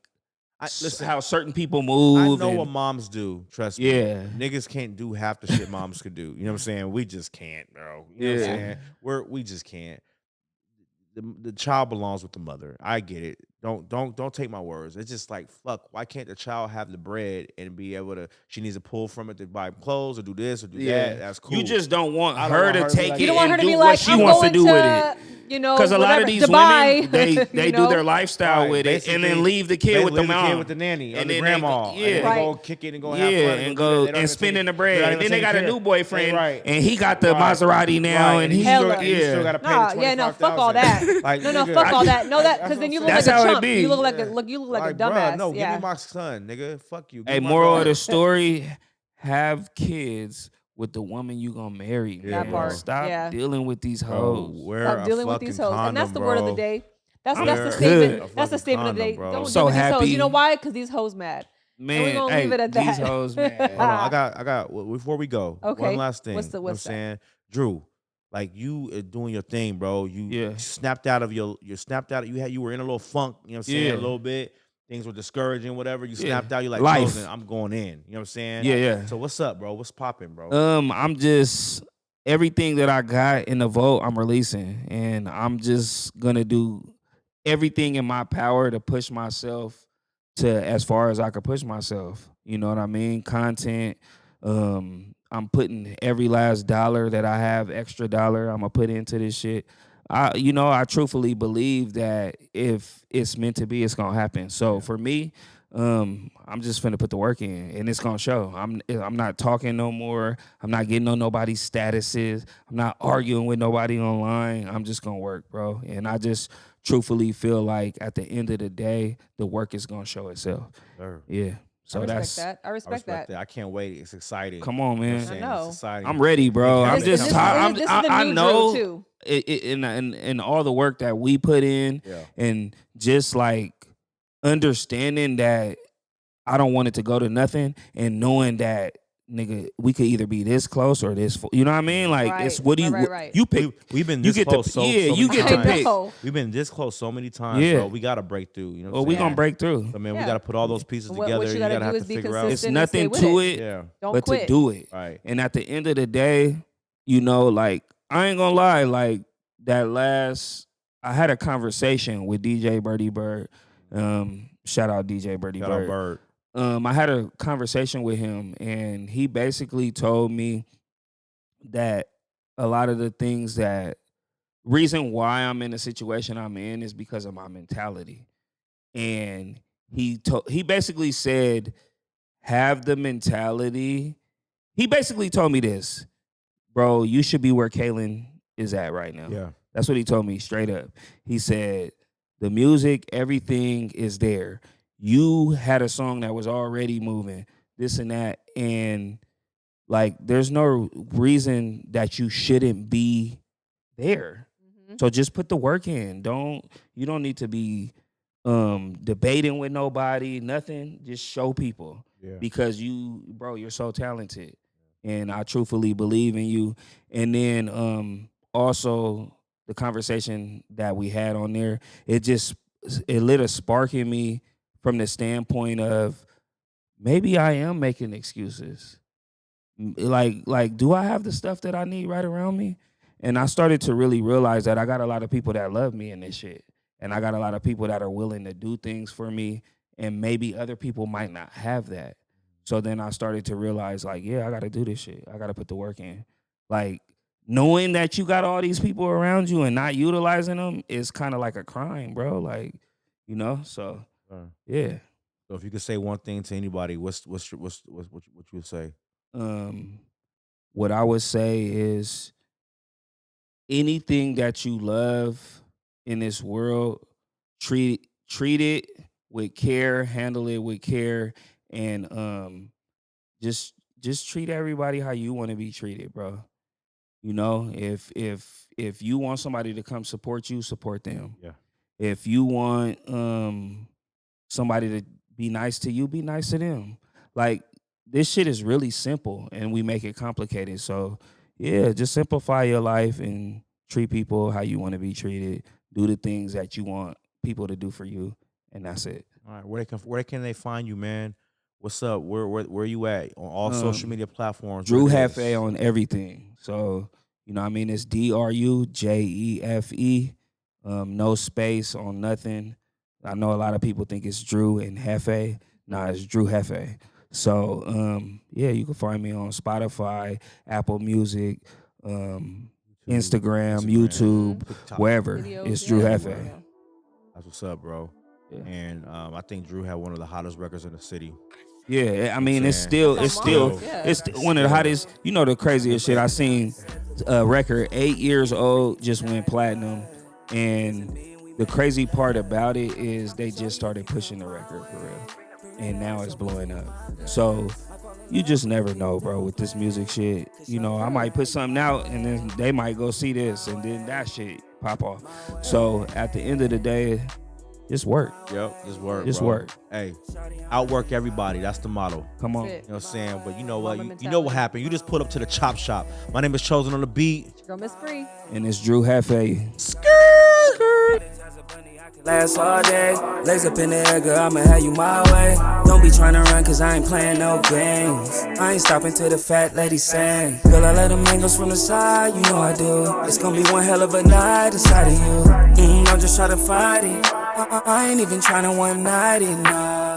listen, how certain people I move. know and- what moms do. Trust me. Yeah. Niggas can't do half the shit moms could do. You know what I'm saying? We just can't, bro. You know what I'm Yeah. saying? We just can't. The child belongs with the mother. I get it. Don't take my words. It's just like fuck. Why can't the child have the bread and be able to? She needs to pull from it to buy clothes or do this or do that. That's cool. You just don't want I don't her want to her to be take like it You don't want her and to do be what like, she I'm wants to going do with it. You know, Because a lot of whatever, these Dubai, women, they you do know? their lifestyle Right, with it, and then basically- leave the kid with the leave mom, kid with the nanny, and and the then grandma, they, and then Right. go kick it and go yeah, have fun, and do that. They go don't and even spending take- the they're bread, not and even then they got a taking new care. boyfriend, Right. and he got the Right. Maserati now, Right, and you he's Hella. still, you yeah. still got to pay Nah, the yeah, no, fuck all 25,000. that. Like, No, nigga, fuck all that. No, that that's because then what you I'm look That's like a how it chump. be. You look like Yeah. a you look like a bruh, dumbass. no, yeah. give me my son, nigga. Fuck you. Hey, Give my moral of daughter. the story: have kids with the woman you gonna marry. That Man. part, Stop yeah. dealing with these Bro, hoes. wear Stop a dealing with fucking these hoes, condom, and that's the word of the bro. day. That's I'm the good. statement. A That's the fucking statement of the day. condom, bro. Don't I'm deal so with these hoes. happy. You know why? Because these hoes mad. Man, gonna hey, leave it at these that. hoes, man. Hold on, I got. Before we go, Okay. one last thing. What's the- You know what I'm what's that? saying, Drew? Like you doing your thing, bro. You Yeah. snapped out of you snapped out. You were in a little funk. You know what I'm saying? Yeah. A little bit. Things were discouraging. Whatever. You Yeah. snapped out. You like, Life. Chosen, I'm going in. You know what I'm saying? Yeah, yeah. So what's up, bro? What's popping, bro? I'm just everything that I got in the vote, I'm releasing, and I'm just gonna do everything in my power to push myself to as far as I could push myself. You know what I mean? Content. I'm putting every last dollar that I have, extra dollar, I'm gonna put into this shit. I truthfully believe that if it's meant to be, it's gonna happen. So for me, I'm just finna put the work in, and it's gonna show. I'm not talking no more. I'm not getting on nobody's statuses. I'm not arguing with nobody online. I'm just gonna work, bro. And I just truthfully feel like at the end of the day, the work is gonna show itself. Sure. Yeah. So I respect that's that. I I respect that. I can't wait. It's exciting. come on, You know what I'm man. saying? I know. It's exciting. I'm ready, bro. I'm This- just this- tired. this is I the new know Drew, too. in all the work that we put in, Yeah. and just like understanding that I don't want it to go to nothing, and knowing that nigga, we could either be this close or this. You know what I mean? Like Right, it's what do you right. you pick? We've been You this get to- close. So yeah, so you many get to times. pick. know. We've been this close so many times, Yeah. bro. We got to break through. You know. Well, what we I'm gonna saying? break through. So man, we Yeah. got to put all those pieces What together. you You gotta gotta do have is to be figure out. It's consistent and stay nothing with to it. it, Yeah. Don't but quit. to do it. Right. And at the end of the day, you know, like I ain't gonna lie, like that last I had a conversation with DJ Birdie Bird. Shout out DJ Birdie Shout out Bird. Bird. I had a conversation with him, and he basically told me that a lot of the things that reason why I'm in the situation I'm in is because of my mentality. And he basically said, have the mentality. He basically told me this, bro, you should be where Kaylin is at right now. Yeah. That's what he told me straight up. He said, the music, everything is there. You had a song that was already moving, this and that. And like, there's no reason that you shouldn't be there. So just put the work in. You don't need to be debating with nobody, nothing. Just show people. Yeah. Because you're so talented. And I truthfully believe in you. And then also the conversation that we had on there, it lit a spark in me from the standpoint of maybe I am making excuses. Like, do I have the stuff that I need right around me? And I started to really realize that I got a lot of people that love me in this shit. And I got a lot of people that are willing to do things for me. And maybe other people might not have that. So then I started to realize, like, yeah, I got to do this shit. I got to put the work in. Like, knowing that you got all these people around you and not utilizing them is kind of like a crime, bro. Like, you know, so, yeah. So if you could say one thing to anybody, what you would say? What I would say is anything that you love in this world, treat it with care, handle it with care, and just treat everybody how you want to be treated, bro. You know, if you want somebody to come support you, support them. Yeah. If you want somebody to be nice to you, be nice to them. Like, this shit is really simple and we make it complicated. So yeah, just simplify your life and treat people how you want to be treated. Do the things that you want people to do for you, and that's it. All right, where can they find you, man? What's up? Where you at on all social media platforms? Drew Hefe on everything. So, you know what I mean? It's DRUJEFE. No space on nothing. I know a lot of people think it's Drew and Hefe. Nah, it's Drew Hefe. So, yeah, you can find me on Spotify, Apple Music, Instagram, YouTube, TikTok. wherever. Videos, It's Drew yeah. Hefe. That's what's up, bro. Yeah. And I think Drew had one of the hottest records in the city. Yeah, I mean, it's saying? still Yeah. it's one of the hottest. You know, the craziest shit I seen. A record 8 years old just went platinum, and the crazy part about it is they just started pushing the record for real, and now it's blowing up. So you just never know, bro, with this music shit. You know, I might put something out, and then they might go see this, and then that shit pop off. So at the end of the day, just work. Yep, just work. Just bro. work. Hey, outwork everybody. That's the motto. Come on. That's it. You know what I'm saying? But you know what? Mama You know what mentality. happened. You just pulled up to the chop shop. My name is Chosen on the beat. Girl, Miss Free. And it's Drew Hefe. Last all day, legs up in the air, girl, I'ma have you my way. Don't be tryna run, cause I ain't playing no games. I ain't stopping till the fat lady sing. Girl, I let them angles from the side, you know I do. It's gonna be one hell of a night inside of you. I'm just trying to fight it. I ain't even tryna one night it, nah.